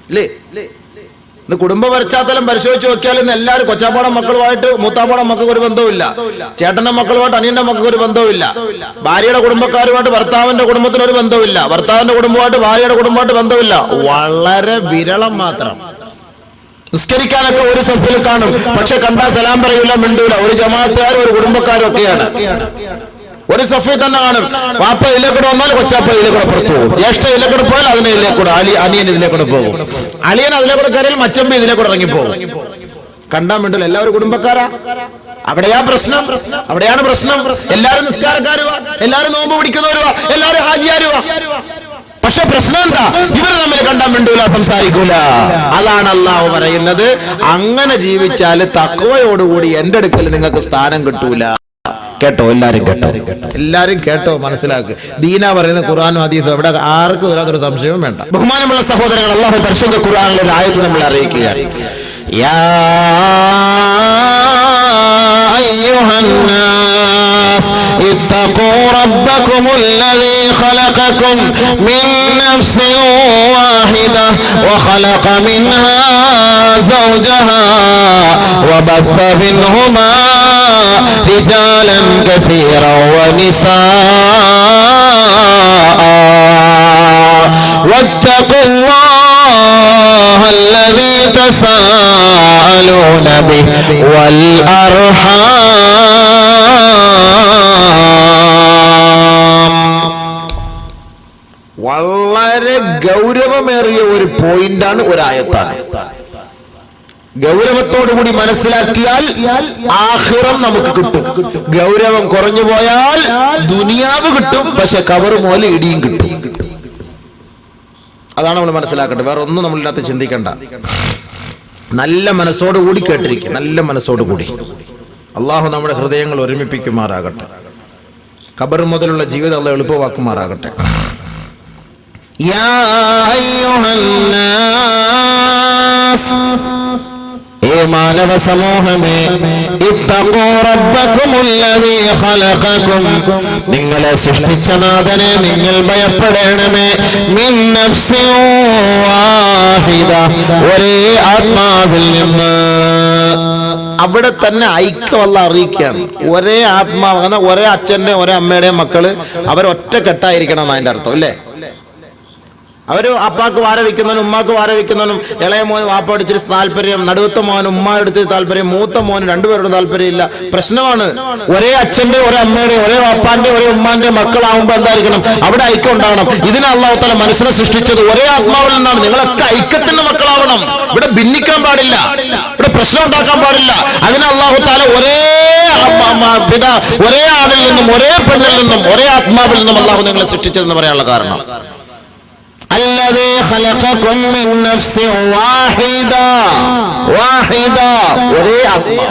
അല്ലേ. ഇന്ന് കുടുംബ പശ്ചാത്തലം പരിശോധിച്ച് നോക്കിയാൽ ഇന്ന് എല്ലാവരും കൊച്ചാപ്പാടം മക്കളുമായിട്ട് മൂത്താപ്പാടം മക്കൾക്ക് ഒരു ബന്ധവുമില്ല, ചേട്ടന്റെ മക്കളുമായിട്ട് അനിയന്റെ മക്കൾക്ക് ഒരു ബന്ധവുമില്ല, ഭാര്യയുടെ കുടുംബക്കാരുമായിട്ട് ഭർത്താവിന്റെ കുടുംബത്തിന് ഒരു ബന്ധവുമില്ല, ഭർത്താവിന്റെ കുടുംബമായിട്ട് ഭാര്യയുടെ കുടുംബമായിട്ട് ബന്ധമില്ല. വളരെ വിരളം മാത്രം. നിസ്കരിക്കാനൊക്കെ ഒരു സഫിൽ കാണും, പക്ഷെ കണ്ടാ സലാം പറയൂല, മിണ്ടൂല. ഒരു ജമാഅത്തുകാരും ഒരു കുടുംബക്കാരും ഒക്കെയാണ്. ഒരു സഫിൽ തന്നെ കാണും, വാപ്പ ഇതിലേക്കൂടെ വന്നാൽ കൊച്ചാപ്പ ഇതിലേക്കൂടെ പുറത്തു പോകും, ജ്യേഷ്ഠ ഇതിലേക്കൂടെ പോയാൽ അതിനെ ഇതിലേക്കൂടെ, അനിയൻ ഇതിലേക്കൂടെ പോകും, അളിയൻ അതിലേക്കൂടെ കയറിയാൽ മച്ചമ്പി ഇതിലേക്കൂടെ ഇറങ്ങിപ്പോകും. കണ്ടാൻ വേണ്ടില്ല, എല്ലാവരും കുടുംബക്കാരാ. അവിടെയാ പ്രശ്നം, അവിടെയാണ് പ്രശ്നം. എല്ലാരും നിസ്കാരക്കാരുവാ, എല്ലാരും നോമ്പ് പിടിക്കുന്നവരുവാ, എല്ലാരും ഹാജിയാരുവാ. പക്ഷെ പ്രശ്നം എന്താ? ഇവർ തമ്മിൽ കണ്ടാൻ വേണ്ടൂല, സംസാരിക്കൂല. അതാണ് അല്ലാഹു പറയുന്നത്, അങ്ങനെ ജീവിച്ചാല് തഖ്വയോടുകൂടി എന്റെ അടുക്കൽ നിങ്ങൾക്ക് സ്ഥാനം കിട്ടൂല. കേട്ടോ, എല്ലാരും കേട്ടോ, എല്ലാരും കേട്ടോ, മനസ്സിലാക്ക്. ദീന പറയുന്ന ഖുർആനും ഹദീസും അവിടെ ആർക്കും വരാത്തൊരു സംശയവും വേണ്ട. ബഹുമാനമുള്ള സഹോദരങ്ങൾ, അല്ലാഹു പരിശുദ്ധ ഖുർആനിലെ ഒരു ആയത്ത് നമ്മൾ അറിയിക്കുകയാണ്, യാ അയ്യുഹന്നാസ് ഇത്തഖൂ റബ്ബകുമുല്ലദീ ഖലഖകും മിൻ നഫ്സിൻ വാഹിദ വഖലഖ മിൻഹാ സൗജഹാ വബث മിൻഹുമാ رجالا كثيرا ونساء واتقوا الله الذي تساءلون به والأرحام. വളരെ ഗൗരവമേറിയ ഒരു പോയിന്റാണ്, ഒരായത്താണ്. ഗൗരവത്തോടുകൂടി മനസ്സിലാക്കിയാൽ ആഖിറം നമുക്ക് കിട്ടും. ഗൗരവം കുറഞ്ഞു പോയാൽ ദുനിയാവ് കിട്ടും, പക്ഷെ കബർ പോലെ ഇടിയും കിട്ടും. അതാണ് നമ്മൾ മനസ്സിലാക്കേണ്ടത്. വേറെ ഒന്നും നമ്മളിനകത്ത് ചിന്തിക്കണ്ട. നല്ല മനസ്സോടുകൂടി കേട്ടിരിക്കുക, നല്ല മനസ്സോടുകൂടി. അള്ളാഹു നമ്മുടെ ഹൃദയങ്ങൾ ഒരുമിപ്പിക്കുമാറാകട്ടെ. ഖബർ മുതലുള്ള ജീവിതം അള്ളാഹു എളുപ്പമാക്കുമാറാകട്ടെ. യാ അയ്യുഹന്നാസ്, ഏ മാനവ സമൂഹമേ, ഇത്തഖൂ റബ്ബകുമുല്ലദീ ഖലഖകും, നിങ്ങളെ സൃഷ്ടിച്ച നാഥനെ നിങ്ങൾ ഭയപ്പെടണമേ. മിൻ നഫ്സിൻ വാഹിദ, ഒരേ ആത്മാവിൽ നിന്ന്. അവിടെ തന്നെ ഐക്യമല്ല അറിയിക്കുകയാണ്. ഒരേ ആത്മാവ്, ഒരേ അച്ഛന്റെ ഒരേ അമ്മയുടെയും മക്കള് അവരൊറ്റക്കെട്ടായിരിക്കണം എന്നതിന്റെ അർത്ഥം അല്ലേ? അവര് അപ്പാക്ക് വാര വയ്ക്കുന്നവനും ഉമ്മാക്ക് വാര വയ്ക്കുന്നവനും, ഇളയ മോൻ വാപ്പ അടിച്ചിട്ട് താല്പര്യം, നടുവത്ത മോൻ ഉമ്മ എടുത്ത് താല്പര്യം, മൂത്ത മോൻ രണ്ടുപേരുടെ താല്പര്യം ഇല്ല, പ്രശ്നമാണ്. ഒരേ അച്ഛന്റെ ഒരേ അമ്മയുടെ ഒരേ വാപ്പാന്റെ ഒരേ ഉമ്മാന്റെ മക്കളാവുമ്പോ എന്തായിരിക്കണം? അവിടെ ഐക്യം ഉണ്ടാവണം. ഇതിനെ അല്ലാഹു തആല മനുഷ്യനെ സൃഷ്ടിച്ചത് ഒരേ ആത്മാവിൽ നിന്നാണ്. നിങ്ങളൊക്കെ ഐക്യത്തിന്റെ മക്കളാവണം. ഇവിടെ ഭിന്നിക്കാൻ പാടില്ല, ഇവിടെ പ്രശ്നം ഉണ്ടാക്കാൻ പാടില്ല. അതിന് അല്ലാഹു തആല ഒരേ ആണിൽ നിന്നും ഒരേ പെണ്ണിൽ നിന്നും ഒരേ ആത്മാവിൽ നിന്നും അല്ലാഹു നിങ്ങളെ സൃഷ്ടിച്ചതെന്ന് പറയാനുള്ള കാരണം, الذي خلقكم من نفس واحدة. ഒരേ ആത്മാ,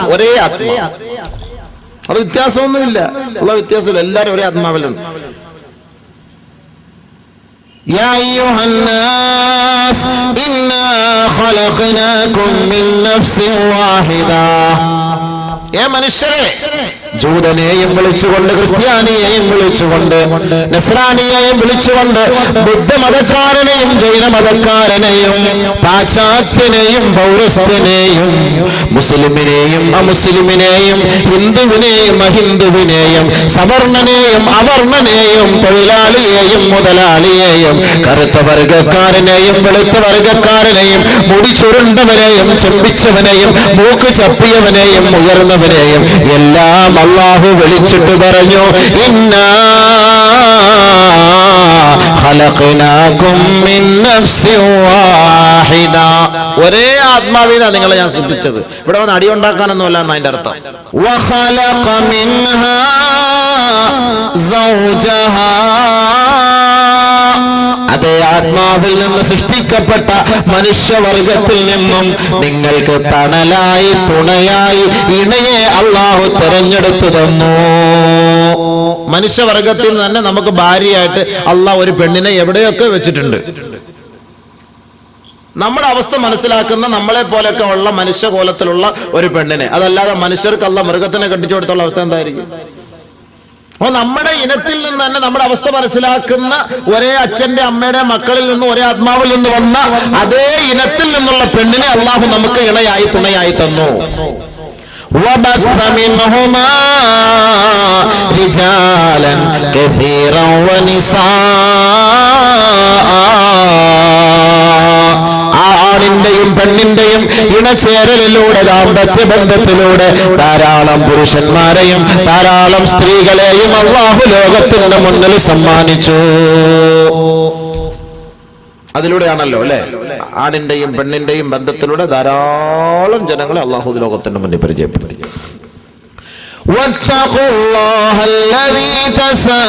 അത് വ്യത്യാസമൊന്നുമില്ല. ഉള്ള വ്യത്യാസമില്ല, എല്ലാവരും ഒരേ ആത്മാവിലാണ്. يا أيها الناس إنا خلقناكم من نفس واحدة. ഏ മനുഷ്യരെ, ജൂതനെയും വിളിച്ചുകൊണ്ട്, ക്രിസ്ത്യാനിയെയും വിളിച്ചുകൊണ്ട്, നസ്രാനിയെയും വിളിച്ചുകൊണ്ട്, ബുദ്ധമതക്കാരനെയും ജൈനമതക്കാരനെയും പാശ്ചാത്യനെയും പൗരസ്ത്യനെയും മുസ്ലിമിനെയും അമുസ്ലിമിനെയും ഹിന്ദുവിനെയും അഹിന്ദുവിനെയും സവർണനെയും അവർണനെയും തൊഴിലാളിയെയും മുതലാളിയെയും കറുത്ത വർഗക്കാരനെയും വെളുത്ത വർഗക്കാരനെയും മുടി ചുരുണ്ടവനെയും ചെമ്പിച്ചവനെയും മൂക്ക് ചപ്പിയവനെയും ഉയർന്നവനെയും എല്ലാം അല്ലാഹു വിളിച്ചിട്ട് പറഞ്ഞു, ഇന്നാ ഖലഖനാകും മിൻ നഫ്സിൻ വാഹിദ. ഒരേ ആത്മാവിനാണ് നിങ്ങളെ ഞാൻ സൃഷ്ടിച്ചത്. ഇവിടെ വന്ന് അടി ഉണ്ടാക്കാനൊന്നുമല്ല എന്നതിന്റെ അർത്ഥം. വഖലഖ മിൻഹാ സൗജഹാ, അതേ ആത്മാവിൽ നിന്ന് സൃഷ്ടിക്കപ്പെട്ട മനുഷ്യവർഗത്തിൽ നിന്നും നിങ്ങൾക്ക് തണലായി തുണയായി ഇണയെ അല്ലാഹു തെരഞ്ഞെടുത്തു തന്നു. മനുഷ്യവർഗത്തിൽ തന്നെ നമുക്ക് ഭാര്യയായിട്ട് അല്ലാഹു ഒരു പെണ്ണിനെ എവിടെയൊക്കെ വെച്ചിട്ടുണ്ട്. നമ്മുടെ അവസ്ഥ മനസ്സിലാക്കുന്ന നമ്മളെ പോലെയൊക്കെ ഉള്ള മനുഷ്യകോലത്തിലുള്ള ഒരു പെണ്ണിനെ, അതല്ലാതെ മനുഷ്യർക്ക് അല്ലാഹു മൃഗത്തിനെ കെട്ടിച്ചു കൊടുത്തുള്ള അവസ്ഥ എന്തായിരിക്കും? അപ്പൊ നമ്മുടെ ഇനത്തിൽ നിന്ന് തന്നെ നമ്മുടെ അവസ്ഥ മനസ്സിലാക്കുന്ന ഒരേ അച്ഛന്റെ അമ്മയുടെ മക്കളിൽ നിന്നും ഒരേ ആത്മാവിൽ നിന്ന് വന്ന അതേ ഇനത്തിൽ നിന്നുള്ള പെണ്ണിനെ അല്ലാഹു നമുക്ക് ഇണയായി തുണയായി തന്നു. وَبَثَّ مِنْهُمَا رِجَالًا كَثِيرًا وَنِسَاءً. ആണിന്റെയും പെണ്ണിന്റെയും ഇണചേരലിലൂടെ, ദാമ്പത്യ ബന്ധത്തിലൂടെ ധാരാളം പുരുഷന്മാരെയും ധാരാളം സ്ത്രീകളെയും അല്ലാഹു ലോകത്തിന്റെ മുന്നിൽ സമ്മാനിച്ചു. അതിലൂടെയാണല്ലോ അല്ലെ, ആണിന്റെയും പെണ്ണിന്റെയും ബന്ധത്തിലൂടെ ധാരാളം ജനങ്ങളെ അല്ലാഹു ലോകത്തിന്റെ മുന്നിൽ പരിചയപ്പെടുത്തി. വത്തഖുല്ലാഹ അല്ലദീ തസാഅലൂന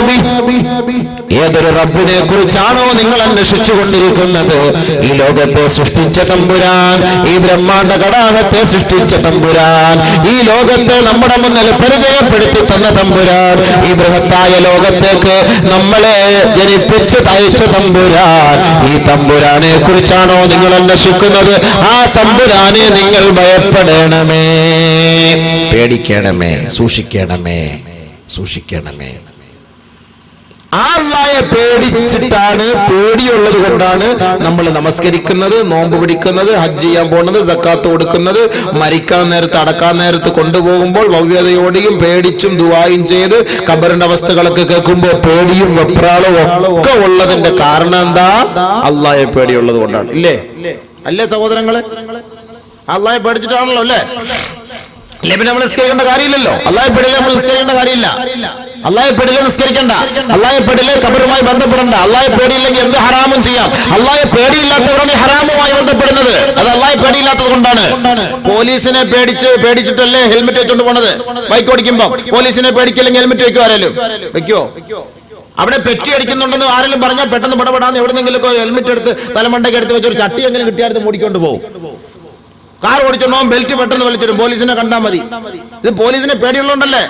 ബിഹി. ഏതൊരു റബ്ബിനെ കുറിച്ചാണോ നിങ്ങൾ അന്വേഷിച്ചു കൊണ്ടിരിക്കുന്നത്, ഈ ലോകത്തെ സൃഷ്ടിച്ച തമ്പുരാൻ, ഈ ബ്രഹ്മാണ്ഡ കടാഹത്തെ സൃഷ്ടിച്ച തമ്പുരാൻ, ഈ ലോകത്തെ നമ്മുടെ മുന്നിൽ പരിചയപ്പെടുത്തി തന്ന തമ്പുരാൻ, ഈ ബൃഹത്തായ ലോകത്തേക്ക് നമ്മളെ ജനിപ്പിച്ച് തയച്ച തമ്പുരാൻ, ഈ തമ്പുരാനെ കുറിച്ചാണോ നിങ്ങൾ അന്വേഷിക്കുന്നത്, ആ തമ്പുരാനെ നിങ്ങൾ ഭയപ്പെടണമേ, പേടിക്കണമേ, സൂക്ഷിക്കണമേ, സൂക്ഷിക്കണമേ. ആ അല്ലാഹയെ പേടിച്ചിട്ടാണ്, പേടിയുള്ളത് കൊണ്ടാണ് നമ്മൾ നമസ്കരിക്കുന്നത്, നോമ്പ് പിടിക്കുന്നത്, ഹജ്ജ് ചെയ്യാൻ പോകുന്നത്, സക്കാത്ത് കൊടുക്കുന്നത്, മരിക്കാൻ നേരത്ത്, അടക്കാൻ നേരത്ത് കൊണ്ടുപോകുമ്പോൾ ഭവ്യതയോടെയും പേടിച്ചും ദുആയും ചെയ്ത് ഖബറിന്റെ അവസ്ഥകളൊക്കെ കേൾക്കുമ്പോൾ പേടിയും വെപ്രാളവും ഒക്കെ ഉള്ളതിന്റെ കാരണം എന്താ? അല്ലാഹയെ പേടിയുള്ളത് കൊണ്ടാണ്. ഇല്ലേ അല്ലേ സഹോദരങ്ങളെ? അല്ലാഹയെ പേടിച്ചിട്ടാണല്ലോ അല്ലേ? അല്ലെ പിന്നെ നമ്മൾ നിസ്കരിക്കേണ്ട കാര്യമില്ലല്ലോ. അല്ലാഹയെ പേടിയില്ല, നമ്മൾ നിസ്കരിക്കേണ്ട കാര്യമില്ല. അല്ലാഹയെ പേടിയില്ല, നിസ്കരിക്കണ്ട. അല്ലാഹയെ പേടിയില്ല, ഖബറുമായി ബന്ധപ്പെടണ്ട. അല്ലാഹയെ പേടിയില്ലെങ്കിൽ എന്ത് ഹറാമും ചെയ്യാം. അല്ലാഹയെ പേടിയില്ലാത്തവരാണ് ഈ ഹറാമുമായി ബന്ധപ്പെടുന്നത്. അത് അല്ലാഹയെ പേടിയില്ലാത്തത് കൊണ്ടാണ്. പോലീസിനെ പേടിച്ചിട്ടല്ലേ ഹെൽമെറ്റ് വെച്ചോണ്ട് പോണത്? ബൈക്ക് ഓടിക്കുമ്പോ പോലീസിനെ പേടിക്കില്ലെങ്കിൽ ഹെൽമെറ്റ് വെക്കോ? ആരെങ്കിലും വെക്കോ? അവിടെ പെറ്റി അടിക്കുന്നുണ്ടെന്ന് ആരെങ്കിലും പറഞ്ഞാൽ പെട്ടെന്ന് പടപെടാന്ന് എവിടെന്നെങ്കിലും ഹെൽമെറ്റ് എടുത്ത് തലമണ്ടയ്ക്ക് എടുത്ത് വെച്ചൊരു ചട്ടി എങ്ങനെ കിട്ടിയാടുത്ത് മൂടിക്കൊണ്ട് പോകും. കാർ ഓടിച്ചോണ്ടോ ബെൽറ്റ് പെട്ടെന്ന് വലിച്ചിടും, പോലീസിനെ കണ്ടാൽ മതി. ഇത് പോലീസിനെ പേടിയുള്ളതുകൊണ്ടല്ലേ?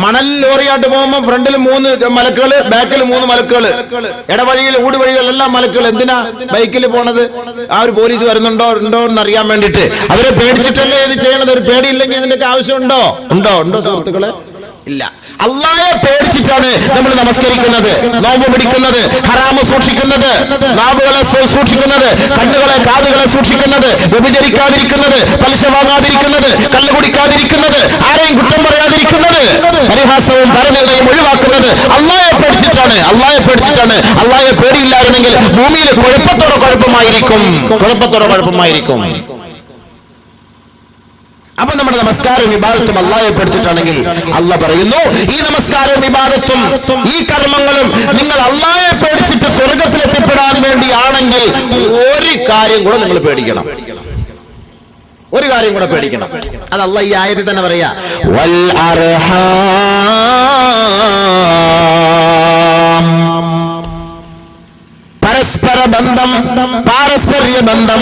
മണൽ ലോറിയായിട്ട് പോകുമ്പോ ഫ്രണ്ടിൽ 3 മലക്കുകള്, ബാക്കിൽ 3 മലക്കുകള്, ഇടവഴിയിൽ ഊടുവഴികളെല്ലാം മലക്കുകൾ. എന്തിനാ ബൈക്കിൽ പോണത്? ആ ഒരു പോലീസ് വരുന്നുണ്ടോ എന്ന് അറിയാൻ വേണ്ടിട്ട്. അവരെ പേടിച്ചിട്ടല്ലേ ഇത് ചെയ്യണത്. ഒരു പേടിയില്ലെങ്കിൽ ഇതിന്റെയൊക്കെ ആവശ്യമുണ്ടോ? ഉണ്ടോ സുഹൃത്തുക്കളെ? ഇല്ല. അല്ലാഹയെ പേടിച്ചിട്ടാണ് നമ്മൾ നമസ്കരിക്കുന്നത്, നോമ്പ് പിടിക്കുന്നത്, ഹറാമ് സൂക്ഷിക്കുന്നത്, നാവുകളെ സൂക്ഷിക്കുന്നത്, കണ്ണുകളെ കാതുകളെ സൂക്ഷിക്കുന്നത്, വ്യഭിചരിക്കാതിരിക്കുന്നത്, പലിശ വാങ്ങാതിരിക്കുന്നത്, കള്ളു കുടിക്കാതിരിക്കുന്നത്, ആരെയും കുറ്റം പറയാതിരിക്കുന്നത്, പരിഹാസവും പരനിന്ദയും ഒഴിവാക്കുന്നത് അല്ലാഹയെ പേടിച്ചിട്ടാണ്. അല്ലാഹയെ പേടിയില്ലായിരുന്നെങ്കിൽ ഭൂമിയിൽ കുഴപ്പമായിരിക്കും. അപ്പൊ നമ്മുടെ നമസ്കാരവും ഇബാദത്തും അല്ലാഹയെ പേടിച്ചിട്ടാണെങ്കിൽ അല്ലാഹ് പറയുന്നു, ഈ നമസ്കാരവും ഇബാദത്തും ഈ കർമ്മങ്ങളും നിങ്ങൾ അല്ലാഹയെ പേടിച്ചിട്ട് സ്വർഗത്തിൽ എത്തിപ്പെടാൻ വേണ്ടിയാണെങ്കിൽ ഒരു കാര്യം കൂടെ നിങ്ങൾ പേടിക്കണം. അത് അല്ലാഹ് ഈ ആയത്തിൽ തന്നെ പറയാ, വൽ അർഹാം, പാരസ്പര്യ ബന്ധം,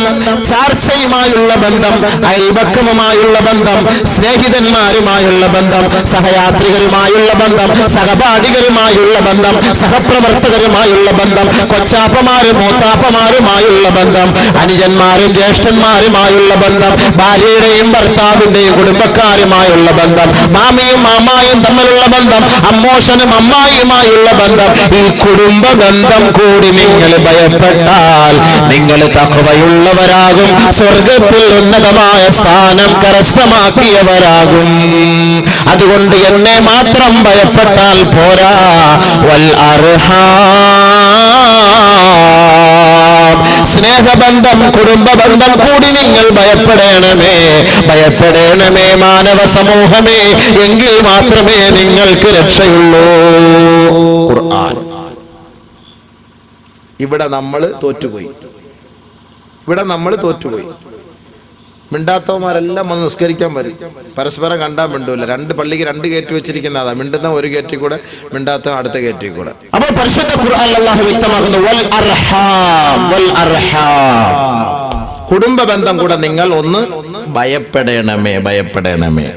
ചാർച്ചയുമായുള്ള ബന്ധം, അയൽപക്കവുമായുള്ള ബന്ധം, സ്നേഹിതന്മാരുമായുള്ള ബന്ധം, സഹയാത്രികരുമായുള്ള ബന്ധം, സഹപാഠികരുമായുള്ള ബന്ധം, സഹപ്രവർത്തകരുമായുള്ള ബന്ധം, കൊച്ചാപ്പമാരും മൂത്താപ്പമാരുമായുള്ള ബന്ധം, അനുജന്മാരും ജ്യേഷ്ഠന്മാരുമായുള്ള ബന്ധം, ഭാര്യയുടെയും ഭർത്താവിന്റെയും കുടുംബക്കാരുമായുള്ള ബന്ധം, മാമിയും മാമായും തമ്മിലുള്ള ബന്ധം, അമ്മോഷനും അമ്മായിയുമായുള്ള ബന്ധം. ഈ കുടുംബ ബന്ധം കൂടി നിങ്ങൾ ഭയപ്പെട്ടാൽ നിങ്ങൾ തഖ്വയുള്ളവരാകും, സ്വർഗത്തിൽ ഉന്നതമായ സ്ഥാനം കരസ്ഥമാക്കിയവരാകും. അതുകൊണ്ട് എന്നെ മാത്രം ഭയപ്പെട്ടാൽ പോരാ, വൽ അർഹാം, സ്നേഹബന്ധം, കുടുംബബന്ധം കൂടി നിങ്ങൾ ഭയപ്പെടണമേ മാനവ സമൂഹമേ. എങ്കിൽ മാത്രമേ നിങ്ങൾക്ക് രക്ഷയുള്ളൂ. ഖുർആൻ. ഇവിടെ നമ്മൾ തോറ്റുപോയി. മിണ്ടാത്തവന്മാരെല്ലാം വന്ന് നിസ്കരിക്കാൻ വരും, പരസ്പരം കണ്ടാൽ മിണ്ടൂല. 2 പള്ളിക്ക് 2 ഗേറ്റ് വെച്ചിരിക്കുന്നതാ. മിണ്ടുന്ന ഒരു ഗേറ്റിൽ കൂടെ, മിണ്ടാത്ത അടുത്ത ഗേറ്റിൽ കൂടെ. അപ്പോൾ പരിശുദ്ധ ഖുർആനിൽ അല്ലാഹു വ്യക്തമാക്കുന്നു, വൽ അർഹാം, കുടുംബ ബന്ധം കൂടെ നിങ്ങൾ ഒന്ന് ഭയപ്പെടണമേ.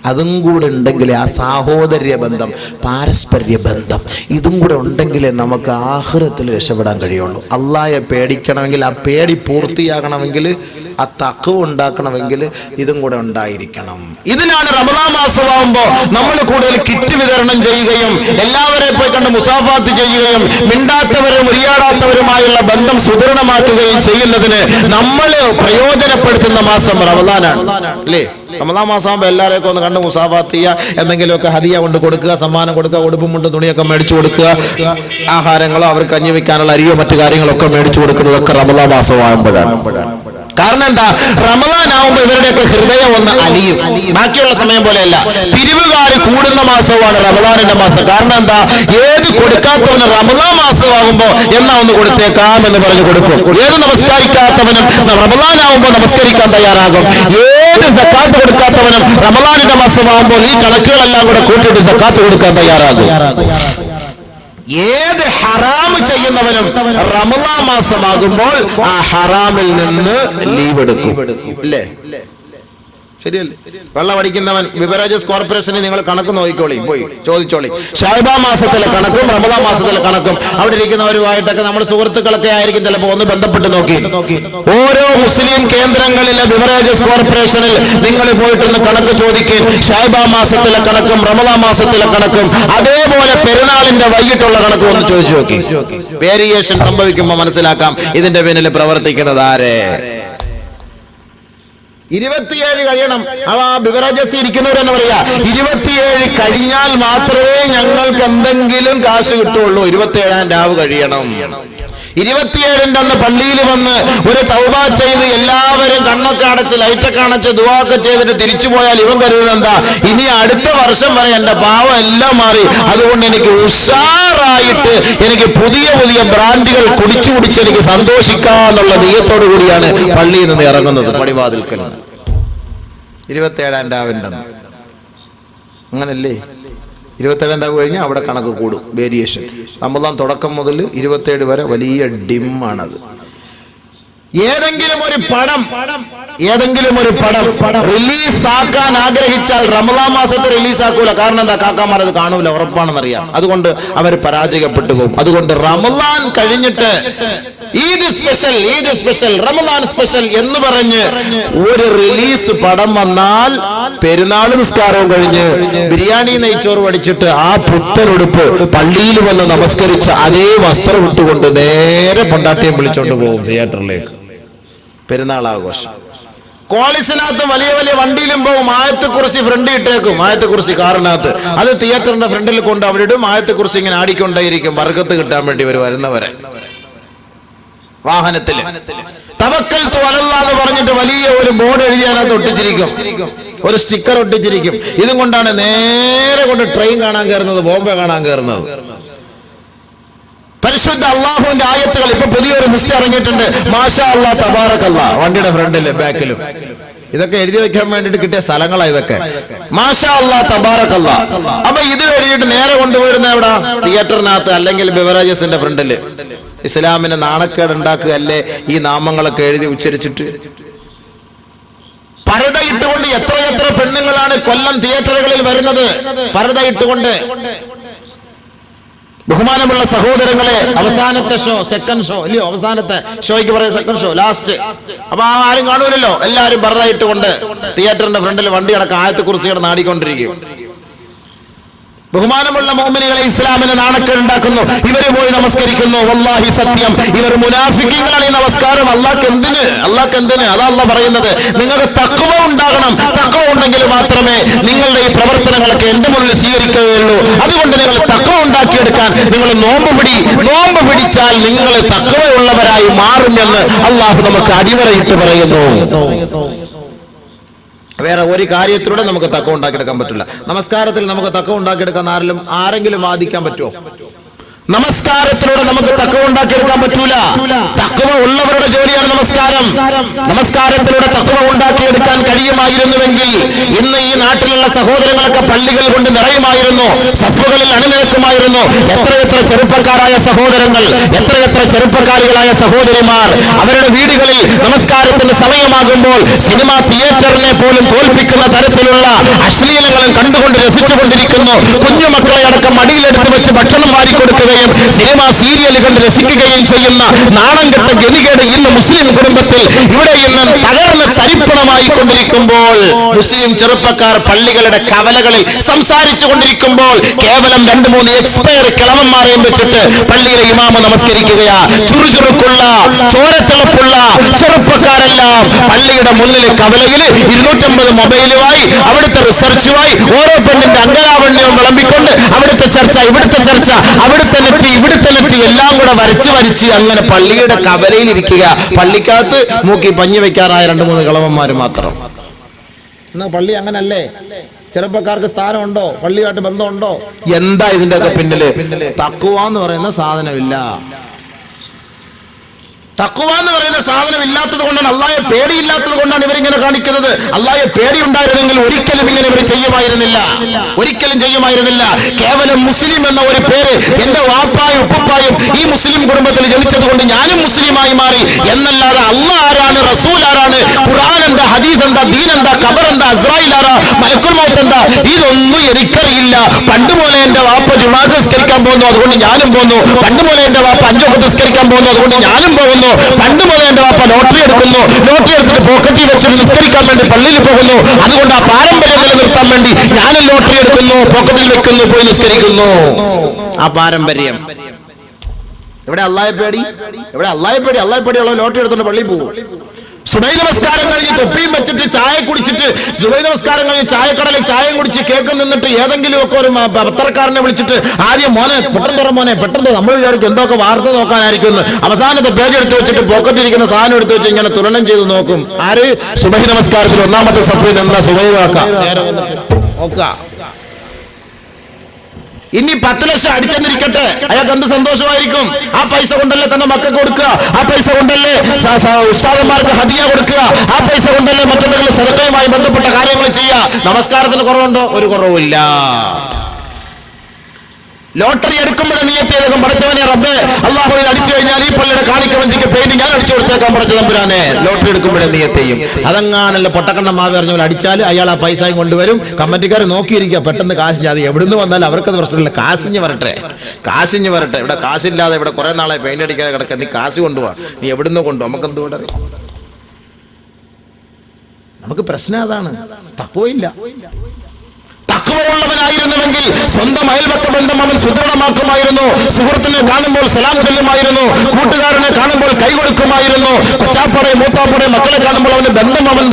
അതും കൂടെ ഉണ്ടെങ്കിലേ, ആ സാഹോദര്യ ബന്ധം, പാരസ്പര്യ ബന്ധം, ഇതും കൂടെ ഉണ്ടെങ്കിലേ നമുക്ക് ആഖിറത്തിൽ രക്ഷപ്പെടാൻ കഴിയുള്ളൂ. അല്ലാഹയെ പേടിക്കണമെങ്കിൽ, ആ പേടി പൂർത്തിയാകണമെങ്കിൽ, ആ തഖ്വ ഉണ്ടാക്കണമെങ്കിൽ ഇതും കൂടെ ഉണ്ടായിരിക്കണം. ഇതിനാണ് റമദാൻ മാസമാകുമ്പോൾ നമ്മൾ കൂടുതൽ കിറ്റ് വിതരണം ചെയ്യുകയും എല്ലാവരെയും പോയി കണ്ട് മുസാഫാത്ത് ചെയ്യുകയും മിണ്ടാത്തവരും ഉരിയാടാത്തവരുമായുള്ള ബന്ധം സുദൃഢമാക്കുകയും ചെയ്യുന്നതിന് നമ്മൾ പ്രയോജനപ്പെടുത്തുന്ന മാസം റമദാനാണ്, അല്ലേ? റമദാൻ മാസമാകുമ്പോൾ എല്ലാവരെയൊക്കെ ഒന്ന് കണ്ട് മുസാഫാത്ത് ചെയ്യുക, എന്തെങ്കിലുമൊക്കെ ഹദിയ കൊണ്ട് കൊടുക്കുക, സമ്മാനം കൊടുക്കുക, ഉടുപ്പും മുണ്ടും തുണിയൊക്കെ മേടിച്ചു കൊടുക്കുക, ആഹാരങ്ങളോ അവർക്ക് കഞ്ഞി വെക്കാനുള്ള അരിയോ മറ്റു കാര്യങ്ങളൊക്കെ മേടിച്ചു കൊടുക്കുന്നതൊക്കെ റമദാൻ മാസമാകുമ്പോഴാണ്. കാരണം എന്താ? റമദാൻ ആവുമ്പോൾ ഇവരുടെയൊക്കെ ഹൃദയം ഒന്ന് അലിയും. ബാക്കിയുള്ള സമയം പോലെയല്ല. പിരിവുകാര് കൂടുന്ന മാസമാണ് റമദാനിന്റെ മാസം. കാരണം എന്താ? ഏത് കൊടുക്കാത്തവന് റമദാൻ മാസമാകുമ്പോ എന്നാ ഒന്ന് കൊടുത്തേക്കാം എന്ന് പറഞ്ഞു കൊടുക്കും. ഏത് നമസ്കരിക്കാത്തവനും റമദാൻ ആവുമ്പോൾ നമസ്കരിക്കാൻ തയ്യാറാകും. ഏത് സക്കാത്ത് കൊടുക്കാത്തവനും റമദാനിന്റെ മാസമാകുമ്പോൾ ഈ കണക്കുകളെല്ലാം കൂടെ കൂട്ടിയിട്ട് സക്കാത്ത് കൊടുക്കാൻ തയ്യാറാകും. ഏത് ഹറാമ് ചെയ്യുന്നവനും റമദാൻ മാസമാകുമ്പോൾ ആ ഹറാമിൽ നിന്ന് ലീവ് എടുക്കും, അല്ലേ? ശരിയല്ലേ? വെള്ളം അടിക്കുന്നവൻ ബിവറേജസ് കോർപ്പറേഷനിൽ നിങ്ങൾ കണക്ക് നോക്കിക്കോളി, പോയി ചോദിച്ചോളി. ഷഅബാൻ മാസത്തിലെ കണക്കും റമദാൻ മാസത്തിലെ കണക്കും അവിടെ ഇരിക്കുന്നവരുമായിട്ടൊക്കെ നമ്മുടെ സുഹൃത്തുക്കളൊക്കെ ആയിരിക്കും ചിലപ്പോൾ ഒന്ന് ബന്ധപ്പെട്ട് നോക്കി. ഓരോ മുസ്ലിം കേന്ദ്രങ്ങളിലെ ബിവറേജസ് കോർപ്പറേഷനിൽ നിങ്ങൾ പോയിട്ടൊന്ന് കണക്ക് ചോദിക്കും. ഷഅബാൻ മാസത്തിലെ കണക്കും റമദാൻ മാസത്തിലെ കണക്കും അതേപോലെ പെരുന്നാളിന്റെ വൈകിട്ടുള്ള കണക്കും ഒന്ന് ചോദിച്ചു നോക്കി. വേരിയേഷൻ സംഭവിക്കുമ്പോൾ മനസ്സിലാക്കാം ഇതിന്റെ പിന്നിൽ പ്രവർത്തിക്കുന്നത് ആരെ. 27 കഴിയണം. ആ ബിവറേജസ് ഇരിക്കുന്നവരെന്ന് പറയാ 27 കഴിഞ്ഞാൽ മാത്രമേ ഞങ്ങൾക്ക് എന്തെങ്കിലും കാശ് കിട്ടുള്ളൂ. 27-ാം രാവ് കഴിയണം. 27-ന്റെ അന്ന് പള്ളിയിൽ വന്ന് ഒരു തൗബ ചെയ്ത് എല്ലാവരും കണ്ണൊക്കെ അടച്ച് ലൈറ്റൊക്കെ അടച്ച് ദുആക്കെ ചെയ്തിട്ട് തിരിച്ചു പോയാൽ ഇവൻ കരുതുന്നത് എന്താ, ഇനി അടുത്ത വർഷം വരെ എന്റെ പാവം എല്ലാം മാറി, അതുകൊണ്ട് എനിക്ക് ഉഷാറായിട്ട് എനിക്ക് പുതിയ പുതിയ ബ്രാൻഡുകൾ കുടിച്ചു കുടിച്ച് എനിക്ക് സന്തോഷിക്കാന്നുള്ള നീയത്തോടു കൂടിയാണ് പള്ളിയിൽ നിന്ന് ഇറങ്ങുന്നത്. പടിവാതിൽക്കൽ 27-ാം രാവിന്റെ അന്ന് അങ്ങനല്ലേ? 27-ാം രാവ് കഴിഞ്ഞാൽ അവിടെ കണക്ക് കൂടും, വേരിയേഷൻ. റമദാൻ തുടക്കം മുതൽ 27 വരെ വലിയ ഡിമ്മാണത്. ഏതെങ്കിലും ഒരു പടം റിലീസ് ആക്കാൻ ആഗ്രഹിച്ചാൽ റമദാൻ മാസത്തെ റിലീസ് ആക്കൂല. കാരണം എന്താ? കാക്കാമാർ അത് കാണൂല, ഉറപ്പാണെന്നറിയാം. അതുകൊണ്ട് അവർ പരാജയപ്പെട്ടു പോകും. അതുകൊണ്ട് റമദാൻ കഴിഞ്ഞിട്ട് ഈദ് സ്പെഷ്യൽ റമദാൻ സ്പെഷ്യൽ എന്ന് പറഞ്ഞ് ഒരു റിലീസ് പടം വന്നാൽ പെരുന്നാൾ നിസ്കാരവും കഴിഞ്ഞ് ബിരിയാണി നെയ്ച്ചോറ് പഠിച്ചിട്ട് ആ പുത്തനുടുപ്പ് പള്ളിയിൽ വന്ന് നമസ്കരിച്ച് അതേ വസ്ത്രം ഇട്ടുകൊണ്ട് നേരെ പൊണ്ടാട്ടിയെ വിളിച്ചോണ്ട് പോകും തിയേറ്ററിലേക്ക്. പെരുന്നാൾ ആഘോഷം. കോളേജിനകത്ത് വലിയ വലിയ വണ്ടിയിലും പോകും. ആയത്തെക്കുറിച്ച് ഫ്രണ്ട് ഇട്ടേക്കും, ആയത്തെക്കുറിച്ച് കാറിനകത്ത്. അത് തിയേറ്ററിന്റെ ഫ്രണ്ടിൽ കൊണ്ട് അവിടെ ഇടും. ആയത്തെക്കുറിച്ച് ഇങ്ങനെ ആടിക്കൊണ്ടേയിരിക്കും, ബർക്കത്ത് കിട്ടാൻ വേണ്ടി വരുന്നവരെ. വാഹനത്തില് തവക്കൽതു അലല്ലാഹ് എന്ന് പറഞ്ഞിട്ട് വലിയ ഒരു ബോർഡ് എഴുതി അതിനകത്ത് ഒട്ടിച്ചിരിക്കും, ഒരു സ്റ്റിക്കർ ഒട്ടിച്ചിരിക്കും. ഇതും കൊണ്ടാണ് നേരെ കൊണ്ട് ട്രെയിൻ കാണാൻ കയറുന്നത്, ബോംബെ കാണാൻ കയറുന്നത്. പരിശുദ്ധ അള്ളാഹുവിന്റെ ആയത്തുകൾ ഇപ്പൊ പുതിയൊരു ലിസ്റ്റ് ഇറങ്ങിയിട്ടുണ്ട്. മാഷാ അല്ലാഹ് തബാറകല്ലാഹ് വണ്ടിയുടെ ഫ്രണ്ടിലും ബാക്കിലും. ഇതൊക്കെ എഴുതി വെക്കാൻ വേണ്ടിട്ട് കിട്ടിയ സ്ഥലങ്ങളാ ഇതൊക്കെ. മാഷാ അല്ലാഹ് തബാറകല്ലാഹ്. അപ്പൊ ഇത് എഴുതിയിട്ട് നേരെ കൊണ്ടുപോയിരുന്ന എവിടെ? തിയേറ്ററിനകത്ത് അല്ലെങ്കിൽ ബിവറേജസിന്റെ ഫ്രണ്ടില്. ഇസ്ലാമിന് നാണക്കേട് ഉണ്ടാക്കുകയല്ലേ ഈ നാമങ്ങളൊക്കെ എഴുതി ഉച്ചരിച്ചിട്ട്? പർദ ഇട്ടുകൊണ്ട് എത്ര പെണ്ണുങ്ങളാണ് കൊല്ലം തിയേറ്ററുകളിൽ വരുന്നത്, പർദ ഇട്ടുകൊണ്ട്. ബഹുമാനമുള്ള സഹോദരങ്ങളെ, അവസാനത്തെ ഷോ, സെക്കൻഡ് ഷോ ഇല്ലയോ? അവസാനത്തെ ഷോയ്ക്ക് പറയുക സെക്കൻഡ് ഷോ, ലാസ്റ്റ്. അപ്പൊ ആരും കാണൂലല്ലോ, എല്ലാവരും പർദ ഇട്ടുകൊണ്ട് തിയേറ്ററിന്റെ ഫ്രണ്ടിൽ വണ്ടി അടക്കം ആയത്തെക്കുറിച്ച് നാടിക്കൊണ്ടിരിക്കും. ബഹുമാനമുള്ള മുഅ്മിനീകളെ, ഇസ്ലാമിന് നാണക്കേട് ഉണ്ടാക്കുന്നു. ഇവര് പോയി നമസ്കരിക്കുന്നു. വല്ലാഹി സത്യം, ഇവർ മുനാഫിക്കീങ്ങളാണ്. ഈ നമസ്കാരം അല്ലാഹ് എന്തിന്? അതാ അല്ലാഹ് പറയുന്നത്. നിങ്ങൾക്ക് തഖ്വ ഉണ്ടാകണം. തഖ്വ ഉണ്ടെങ്കിൽ മാത്രമേ നിങ്ങളുടെ ഈ പ്രവർത്തനങ്ങളൊക്കെ എന്റെ മുന്നിൽ സ്വീകരിക്കുകയുള്ളൂ. അതുകൊണ്ട് നിങ്ങൾ തഖ്വ ഉണ്ടാക്കിയെടുക്കാൻ നിങ്ങൾ നോമ്പ് പിടിച്ചാൽ നിങ്ങൾ തഖ്വയുള്ളവരായി മാറുമെന്ന് അല്ലാഹു നമുക്ക് അടിവരയിട്ട് പറയുന്നു. വേറെ ഒരു കാര്യത്തിലൂടെ നമുക്ക് തഖ്വ ഉണ്ടാക്കിയെടുക്കാൻ പറ്റില്ല. നമസ്കാരത്തിൽ നമുക്ക് തഖ്വ ഉണ്ടാക്കിയെടുക്കാൻ ആരെങ്കിലും വാദിക്കാൻ പറ്റുമോ? നമസ്കാരത്തിലൂടെ നമുക്ക് തഖ്വ ഉണ്ടാക്കിയെടുക്കാൻ പറ്റൂല. തഖ്വ ഉള്ളവരുടെ ജോലിയാണ് നമസ്കാരം. നമസ്കാരത്തിലൂടെ തഖ്വ ഉണ്ടാക്കിയെടുക്കാൻ കഴിയുമായിരുന്നുവെങ്കിൽ ഇന്ന് ഈ നാട്ടിലുള്ള സഹോദരങ്ങളൊക്കെ പള്ളികൾ കൊണ്ട് നിറയുമായിരുന്നു, സഫുകളിൽ അണിനിരക്കുമായിരുന്നു. എത്രയെത്ര ചെറുപ്പക്കാരായ സഹോദരങ്ങൾ, എത്രയെത്ര ചെറുപ്പക്കാരികളായ സഹോദരിമാർ അവരുടെ വീടുകളിൽ നമസ്കാരത്തിന് സമയമാകുമ്പോൾ സിനിമാ തിയേറ്ററിനെ പോലും തോൽപ്പിക്കുന്ന തരത്തിലുള്ള അശ്ലീലങ്ങളും കണ്ടുകൊണ്ട് രസിച്ചുകൊണ്ടിരിക്കുന്നു. കുഞ്ഞുമക്കളെ അടക്കം മടിയിലെടുത്ത് വെച്ച് ഭക്ഷണം വാരിക്കൊടുക്കുകയും സിനിമ സീരിയൽ കണ്ട് രസിക്കുകയും ചെയ്യുന്ന നാണം കെട്ട ഗതികേട് ഇന്ന് മുസ്ലിം കുടുംബത്തിൽ ഇവിടെ ഇന്ന് തകർന്ന് തരിപ്പണമായി കൊണ്ടിരിക്കുമ്പോൾ, മുസ്ലിം ചെറുപ്പക്കാർ പള്ളികളുടെ കവലകളിൽ സംസാരിച്ചു കൊണ്ടിരിക്കുമ്പോൾ കേവലം 2-3 എക്സ്പയർ കിളവന്മാരെയും വെച്ചിട്ട് പള്ളിയിലെ ഇമാമ് നമസ്കരിക്കുകയാ. ചുറുചുറുക്കുള്ള ചോരത്തിളപ്പുള്ള ചെറുപ്പക്കാരെല്ലാം പള്ളിയുടെ മുന്നിൽ കവലയിൽ 250 മൊബൈലുമായി അവിടുത്തെ റിസർച്ചുമായി ഓരോ പെണ്ണിന്റെ അംഗലാവണ്യവും വിളമ്പിക്കൊണ്ട് അവിടുത്തെ ചർച്ച, ഇവിടുത്തെ ചർച്ച, അവിടുത്തെ നെറ്റി എല്ലാം കൂടെ വരച്ച് അങ്ങനെ പള്ളിയുടെ കവലയിൽ ഇരിക്കുക. പള്ളിക്കകത്ത് മൂക്കി പഞ്ഞി വെക്കാറായ 2-3 കിളവന്മാര് മാത്രം. എന്നാ പള്ളി അങ്ങനല്ലേ? ചെറുപ്പക്കാർക്ക് സ്ഥാനമുണ്ടോ? പള്ളിയുമായിട്ട് ബന്ധമുണ്ടോ? എന്താ ഇതിന്റെ ഒക്കെ പിന്നില്? തഖ്വ എന്ന് പറയുന്ന സാധനമില്ല. തഖ്വ എന്ന് പറയുന്ന സാധനം ഇല്ലാത്തത് കൊണ്ടാണ്, അല്ലാഹയെ പേടിയില്ലാത്തത് കൊണ്ടാണ് ഇവരിങ്ങനെ കാണിക്കുന്നത്. അല്ലാഹയെ പേടി ഉണ്ടായിരുന്നെങ്കിൽ ഒരിക്കലും ഇങ്ങനെ ഇവർ ചെയ്യുമായിരുന്നില്ല. കേവലം മുസ്ലിം എന്ന ഒരു പേര് എന്റെ വാപ്പായും ഉപ്പുപ്പായും ഈ മുസ്ലിം കുടുംബത്തിൽ ജനിച്ചത് കൊണ്ട് ഞാനും മുസ്ലിമായി മാറി എന്നല്ലാതെ അല്ലാഹ് ആരാണ്, റസൂൽ ആരാണ്, ഖുർആൻ എന്താ, ഹദീസ് എന്താ, ദീൻ എന്താ, ഖബർ എന്താ, അസ്രായിൽ ആരാ, മലക്കുൽ മൗത്ത് എന്താ, ഇതൊന്നും എനിക്കറിയില്ല. പണ്ടുപോലെ എന്റെ വാപ്പ ജുമാഅത്ത് നിസ്കരിക്കാൻ പോകുന്നു, അതുകൊണ്ട് ഞാനും പോകുന്നു. പണ്ടുപോലെ എന്റെ വാപ്പ 5 വഖ്ത് നിസ്കരിക്കാൻ പോകുന്നു, അതുകൊണ്ട് ഞാനും പോകുന്നു. പണ്ടുപോലെ എന്റെ വാപ്പ ലോട്ടറി എടുക്കുന്നു, ലോട്ടറി എടുത്തിട്ട് പോക്കറ്റിൽ വെച്ചിട്ട് നിസ്കരിക്കാൻ വേണ്ടി പള്ളിയിൽ പോകുന്നു, അതുകൊണ്ട് ആ പാരമ്പര്യം നിലനിർത്താൻ വേണ്ടി ഞാനും ലോട്ടറി എടുക്കുന്നു, പോക്കറ്റിൽ വെക്കുന്നു, പോയി നിസ്കരിക്കുന്നു. ആ പാരമ്പര്യം ഇവിടെ അല്ലാഹയെ പേടി, ഇവിടെ അല്ലാഹയെ പേടിയുള്ള ലോട്ടറി എടുത്തോണ്ട് പള്ളിയിൽ പോകും. സുബഹി നമസ്കാരം കഴിഞ്ഞ് തൊപ്പിയും വെച്ചിട്ട് ചായ കുടിച്ചിട്ട്, സുബഹി നമസ്കാരം കഴിഞ്ഞ് ചായക്കടലിൽ ചായയും കുടിച്ച് കേക്ക് നിന്നിട്ട് ഏതെങ്കിലും ഒക്കെ ഒരു പത്രക്കാരനെ വിളിച്ചിട്ട് ആദ്യം മോനെ പെട്ടെന്ന് നമ്മൾ വിചാരിക്കും എന്തൊക്കെ വാർത്ത നോക്കാനായിരിക്കും എന്ന്. അവസാനത്തെ പേജ് എടുത്ത് വെച്ചിട്ട് പോക്കറ്റിരിക്കുന്ന സാധനം എടുത്ത് വെച്ച് ഇങ്ങനെ തുലനം ചെയ്ത് നോക്കും. ആര്? സുബഹി നമസ്കാരത്തിൽ ഒന്നാമത്തെ സഫയിൽ എന്താ സുബഹി നോക്കാം. ഇനി 10 ലക്ഷം അടിച്ചെന്നിരിക്കട്ടെ, അയാൾക്ക് എന്ത് സന്തോഷമായിരിക്കും. ആ പൈസ കൊണ്ടല്ലേ തന്റെ മക്കൾക്ക് കൊടുക്കുക, ആ പൈസ കൊണ്ടല്ലേ ഉസ്താദന്മാർക്ക് ഹദിയ കൊടുക്കുക, ആ പൈസ കൊണ്ടല്ലേ മറ്റെന്തെങ്കിലും സദഖയുമായി ബന്ധപ്പെട്ട കാര്യങ്ങൾ ചെയ്യുക. നമസ്കാരത്തിന് കുറവുണ്ടോ? ഒരു കുറവുമില്ല. ലോട്ടറി എടുക്കുമ്പോഴേ നിയത്തേക്കും പഠിച്ചവനെ റബ്ബേ, അള്ളാഹുവിൽ അടിച്ചു കഴിഞ്ഞാൽ ഈ പള്ളിയുടെ കാണിക്കവഞ്ചിക്ക് പെയിന്റ് ഞാൻ അടിച്ചു കൊടുത്തേക്കാൻ പഠിച്ച തമ്പുരാനെ. ലോട്ടറി എടുക്കുമ്പോഴേ നിയത്തെയും അതങ്ങാനല്ല പൊട്ടക്കണ്ണ മാവ് എറിഞ്ഞവർ അടിച്ചാൽ അയാൾ ആ പൈസയും കൊണ്ടുവരും. കമ്മറ്റിക്കാർ നോക്കിയിരിക്കുക പെട്ടെന്ന് കാശിഞ്ഞ്, അത് എവിടുന്ന് വന്നാലും അവർക്കത് പ്രശ്നമില്ല. കാശിഞ്ഞ് വരട്ടെ. ഇവിടെ കാശില്ലാതെ ഇവിടെ കുറെ നാളെ പെയിന്റ് അടിക്കാതെ കിടക്കാൻ, നീ കാശ് കൊണ്ടുപോവാ, നീ എവിടുന്ന് കൊണ്ടുപോകും, നമുക്ക് എന്തുകൊണ്ട് നമുക്ക് പ്രശ്നം അതാണ്. തഖ്വയില്ല. തഖ്വയുള്ളവനായിരുന്നുവെങ്കിൽ സ്വന്തം അയൽപക്ക ബന്ധം അവൻ സുദൃഢമാക്കുമായിരുന്നു. സുഹൃത്തിനെ കാണുമ്പോൾ സലാം ചൊല്ലുമായിരുന്നു, കൂട്ടുകാരനെ കാണുമ്പോൾ കൈ കൊടുക്കുമായിരുന്നു, കൊച്ചാപ്പടെ മൂത്താപ്പടെ മക്കളെ കാണുമ്പോൾ അവന്റെ ബന്ധം അവൻ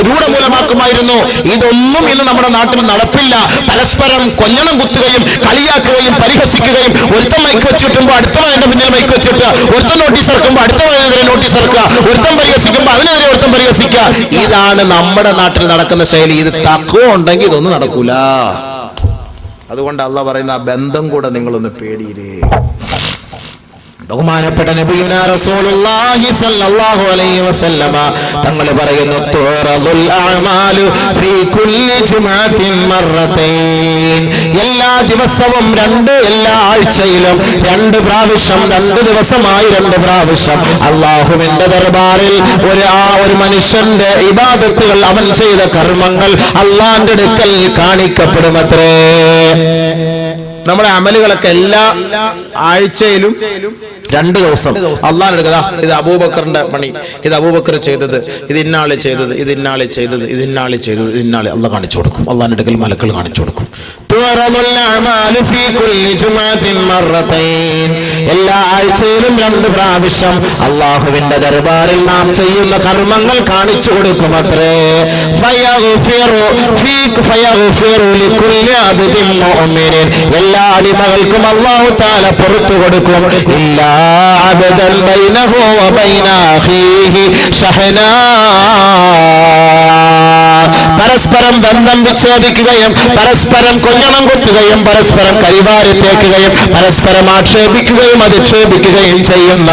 രൂഢമൂലമാക്കുമായിരുന്നു. ഇതൊന്നും ഇന്ന് നമ്മുടെ നാട്ടിൽ നടപ്പില്ല. പരസ്പരം കൊഞ്ഞണം കുത്തുകയും കളിയാക്കുകയും പരിഹസിക്കുകയും, ഒരുത്തൻ മൈക്ക് വെച്ചിട്ടുമ്പോൾ അടുത്തവന്റെ പിന്നിൽ മൈക്ക് വെച്ചിട്ട്, ഒരുത്തൻ നോട്ടീസ് ഇറക്കുമ്പോൾ അടുത്തവനെതിരെ നോട്ടീസ് ഇറക്കുക, ഒരുത്തൻ പരിഹസിക്കുമ്പോൾ അതിനെതിരെ ഒരുത്തൻ പരിഹസിക്കുക. ഇതാണ് നമ്മുടെ നാട്ടിൽ നടക്കുന്ന ശൈലി. ഇത് തഖ്വ ഉണ്ടെങ്കിൽ ഇതൊന്നും നടക്കൂല. അതുകൊണ്ട് അല്ലാഹ് പറയുന്ന ആ ബന്ധം കൂടെ നിങ്ങളൊന്ന് പേടിയിരേ. ബഹുമാനപ്പെട്ട നബിയുനാ റസൂലുള്ളാഹി സ്വല്ലല്ലാഹു അലൈഹി വസല്ലമ തങ്ങൾ പറയുന്നു, തുറദുൽ അഅമാലു ഫീ കുല്ലി ജുമഅത്തിൻ മറത്തൈൻ. എല്ലാ ദിവസവും എല്ലാ ആഴ്ചയിലും 2 പ്രാവശ്യം, 2 ദിവസമായി 2 പ്രാവശ്യം അല്ലാഹുവിന്റെ ദർബാറിൽ ഒരു മനുഷ്യന്റെ ഇബാദത്തുകൾ, അവൻ ചെയ്ത കർമ്മങ്ങൾ അല്ലാഹുവിന്റെ അടുക്കൽ കാണിക്കപ്പെടുമത്രേ. നമ്മുടെ അമലുകളൊക്കെ എല്ലാ ആഴ്ചയിലും 2 ദിവസം അള്ളാഹ് എടുക്കുക. ഇത് അബൂബക്കറിന്റെ പണി, ഇത് അബൂബക്കർ ചെയ്തത്, ഇത് ഇന്നാളെ ചെയ്തത്, ഇത് ഇന്നാളെ ചെയ്തത്, ഇത് ഇന്നാളെ ചെയ്തത്, ഇത് ഇന്നാളെ അള്ളാഹ് കാണിച്ചു കൊടുക്കും. അള്ളാഹിന്റെ അടുക്കൽ മലക്കൾ കാണിച്ചു കൊടുക്കും. എല്ലാ ആഴ്ചയിലും 2 പ്രാവശ്യം അള്ളാഹുവിന്റെ ദർബാറിൽ നാം ചെയ്യുന്ന കർമ്മങ്ങൾ കാണിച്ചു കൊടുക്കും അത്രേ. എല്ലാ അടിമകൾക്കും അല്ലാഹു തആല പുറത്തു കൊടുക്കും. ഇല്ലാ അബദൻ ബൈനഹു വ ബൈന അഖീഹി ശഹനാ. പരസ്പരം ബന്ധം വിച്ഛേദിക്കുകയും പരസ്പരം കൊഞ്ഞണം കുത്തുകയും പരസ്പരം കരിവാരി തേക്കുകയും പരസ്പരം ആക്ഷേപിക്കുകയും അധിക്ഷേപിക്കുകയും ചെയ്യുന്ന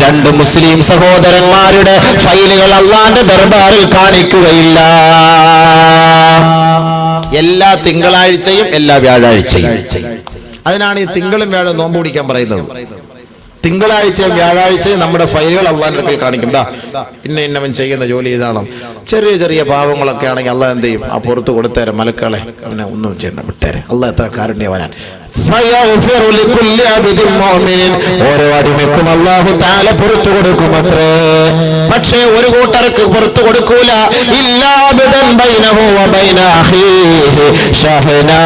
2 മുസ്ലിം സഹോദരന്മാരുടെ ഫൈലുകൾ അല്ലാഹുവിന്റെ ദർബാറിൽ കാണിക്കുകയില്ല. എല്ലാ തിങ്കളാഴ്ചയും എല്ലാ വ്യാഴാഴ്ചയും. അതിനാണ് ഈ തിങ്കളും വ്യാഴം നോമ്പ് പിടിക്കാൻ പറയുന്നത്. തിങ്കളാഴ്ചയും വ്യാഴാഴ്ചയും നമ്മുടെ ഫൈലുകൾ അള്ളാഹിന്റെ അടുക്കൽ കാണിക്കും. ഇന്നവൻ ചെയ്യുന്ന ജോലി ഇതാണ്. ചെറിയ പാവങ്ങളൊക്കെ ആണെങ്കിൽ അള്ളാഹ് എന്ത് ചെയ്യും? ആ പുറത്ത് കൊടുത്തേരെ മലക്കളെ, അവനെ ഒന്നും ചെയ്യണ്ട, വിട്ടേരെ. അള്ളാഹ് എത്ര കാരുണ്യവാനാണ്. ഓരോ അടിമയ്ക്കും അല്ലാഹു തആല പുറത്തു കൊടുക്കുമത്രേ. പക്ഷേ ഒരു കൂട്ടർക്ക് പുറത്തു കൊടുക്കൂല. ഇല്ലാ അബ്ദൻ ബൈനഹു വ ബൈന അഖീഹി ശഹനാ.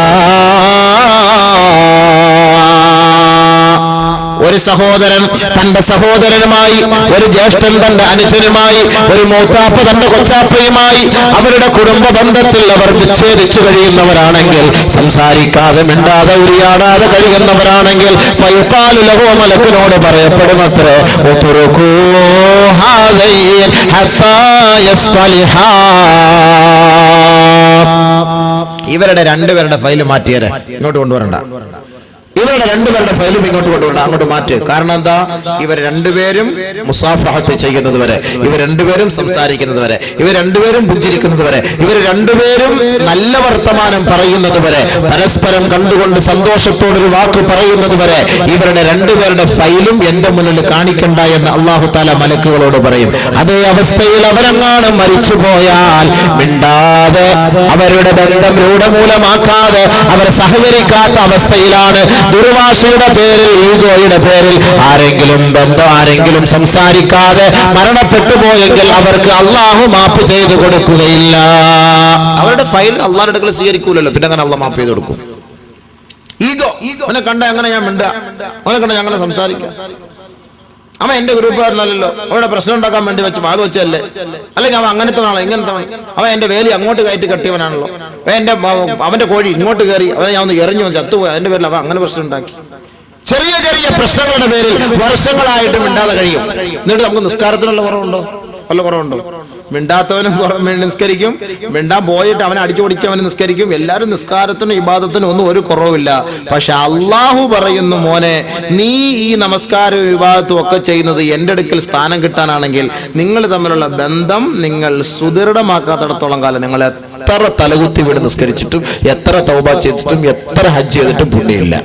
ഒരു സഹോദരൻ തന്റെ സഹോദരനുമായി, ഒരു ജ്യേഷ്ഠൻ തന്റെ അനുജനുമായി, ഒരു മൂത്താപ്പ തന്റെ കൊച്ചാപ്പയുമായി അവരുടെ കുടുംബ ബന്ധത്തിൽ അവർ വിച്ഛേദിച്ചു കഴിയുന്നവരാണെങ്കിൽ, സംസാരിക്കാതെ മിണ്ടാതെ ഉരിയാടാതെ കഴിയുന്നവരാണെങ്കിൽ, ഫയുഖാലു ലഹു, മലക്കിനോട് പറയപ്പെടുമത്രേ, ഉത്റുകൂ ഹാദൈൻ ഹത്താ യസ്തലിഹാ. ഇവരുടെ 2 പേരുടെ ഫയൽ മാറ്റിയേരെ, ഇങ്ങോട്ട് കൊണ്ടുവരണ്ട. ഇവർ ഇവരുടെ രണ്ടുപേരുടെ ഫയലും ഇങ്ങോട്ട് കൊണ്ടുവരണം, അങ്ങോട്ട് മാറ്റ്. കാരണം എന്താ? ഇവർ രണ്ടുപേരും മുസാഫഹത്ത് ചെയ്യുന്നത് വരെ, ഇവർ രണ്ടുപേരും സംസാരിക്കുന്നത് വരെ, ഇവർ രണ്ടുപേരും പുഞ്ചിരിക്കുന്നത് വരെ, ഇവർ രണ്ടുപേരും നല്ല വർത്തമാനം പറയുന്നത് വരെ, പരസ്പരം കണ്ടുകൊണ്ട് സന്തോഷത്തോടൊരു വാക്ക് പറയുന്നത് വരെ ഇവരുടെ രണ്ടുപേരുടെ ഫയലും എന്റെ മുന്നിൽ കാണിക്കണ്ട എന്ന് അല്ലാഹു തആല മലക്കുകളോട് പറയും. അതേ അവസ്ഥയിൽ അവരെങ്ങാണ് മരിച്ചു പോയാൽ മിണ്ടാതെ അവരുടെ ബന്ധം രൂഢമൂലമാക്കാതെ അവർ സഹകരിക്കാത്ത അവസ്ഥയിലാണ്, ദുർവാശയുടെ പേരിൽ, ഈഗോയുടെ പേരിൽ ആരെങ്കിലും സംസാരിക്കാതെ മരണപ്പെട്ടു പോയെങ്കിൽ അവർക്ക് അള്ളാഹു മാപ്പ് ചെയ്തു കൊടുക്കുകയില്ല. അവരുടെ ഫയൽ അള്ളാഹുടെ അടുക്കൽ സ്വീകരിക്കൂലല്ലോ, പിന്നെ അങ്ങനെ അള്ളാഹ് മാപ്പ് ചെയ്ത് കൊടുക്കും. ഈഗോ, അവനെ കണ്ട എങ്ങനെ ഞാൻ മിണ്ട, അവനെ കണ്ട ഞങ്ങനെ സംസാരിക്കാം, അവൻ എന്റെ ഗ്രൂപ്പുകാരനല്ലോ, അവരുടെ പ്രശ്നം ഉണ്ടാക്കാൻ വേണ്ടി വെച്ചു അത് വെച്ചല്ലേ, അല്ലെങ്കിൽ അവൻ അങ്ങനത്തെ ആണോ ഇങ്ങനത്തെ, അവൻ എന്റെ വേലി അങ്ങോട്ട് കയറ്റി കെട്ടിയവനാണല്ലോ, അവന്റെ കോഴി ഇങ്ങോട്ട് കയറി, അവൻ ഞാൻ ഒന്ന് എറിഞ്ഞു ചത്തുപോയി, അതിന്റെ പേരിൽ അവൻ അങ്ങനെ പ്രശ്നം ഉണ്ടാക്കി. ചെറിയ ചെറിയ പ്രശ്നങ്ങളുടെ പേരിൽ വർഷങ്ങളായിട്ട് മിണ്ടാതെ കഴിയും. എന്നിട്ട് നമുക്ക് നിസ്കാരത്തിനുള്ള കുറവുണ്ടോ? വല്ല കുറവുണ്ടോ? മിണ്ടാത്തവനും നിസ്കരിക്കും, മിണ്ടാൻ പോയിട്ട് അവനെ അടിച്ചു പൊടിക്കവന് നിസ്കരിക്കും. എല്ലാവരും നിസ്കാരത്തിനും ഇബാദത്തിനും ഒന്നും ഒരു കുറവില്ല. പക്ഷെ അള്ളാഹു പറയുന്നു, മോനെ നീ ഈ നമസ്കാരവും ഇബാദത്തും ഒക്കെ ചെയ്യുന്നത് എന്റെ അടുക്കൽ സ്ഥാനം കിട്ടാനാണെങ്കിൽ നിങ്ങൾ തമ്മിലുള്ള ബന്ധം നിങ്ങൾ സുദൃഢമാക്കാത്തിടത്തോളം കാലം നിങ്ങൾ എത്ര തലകുത്തി വീട് നിസ്കരിച്ചിട്ടും എത്ര തൗബ ചെയ്തിട്ടും എത്ര ഹജ്ജ് ചെയ്തിട്ടും പുണ്യമില്ല.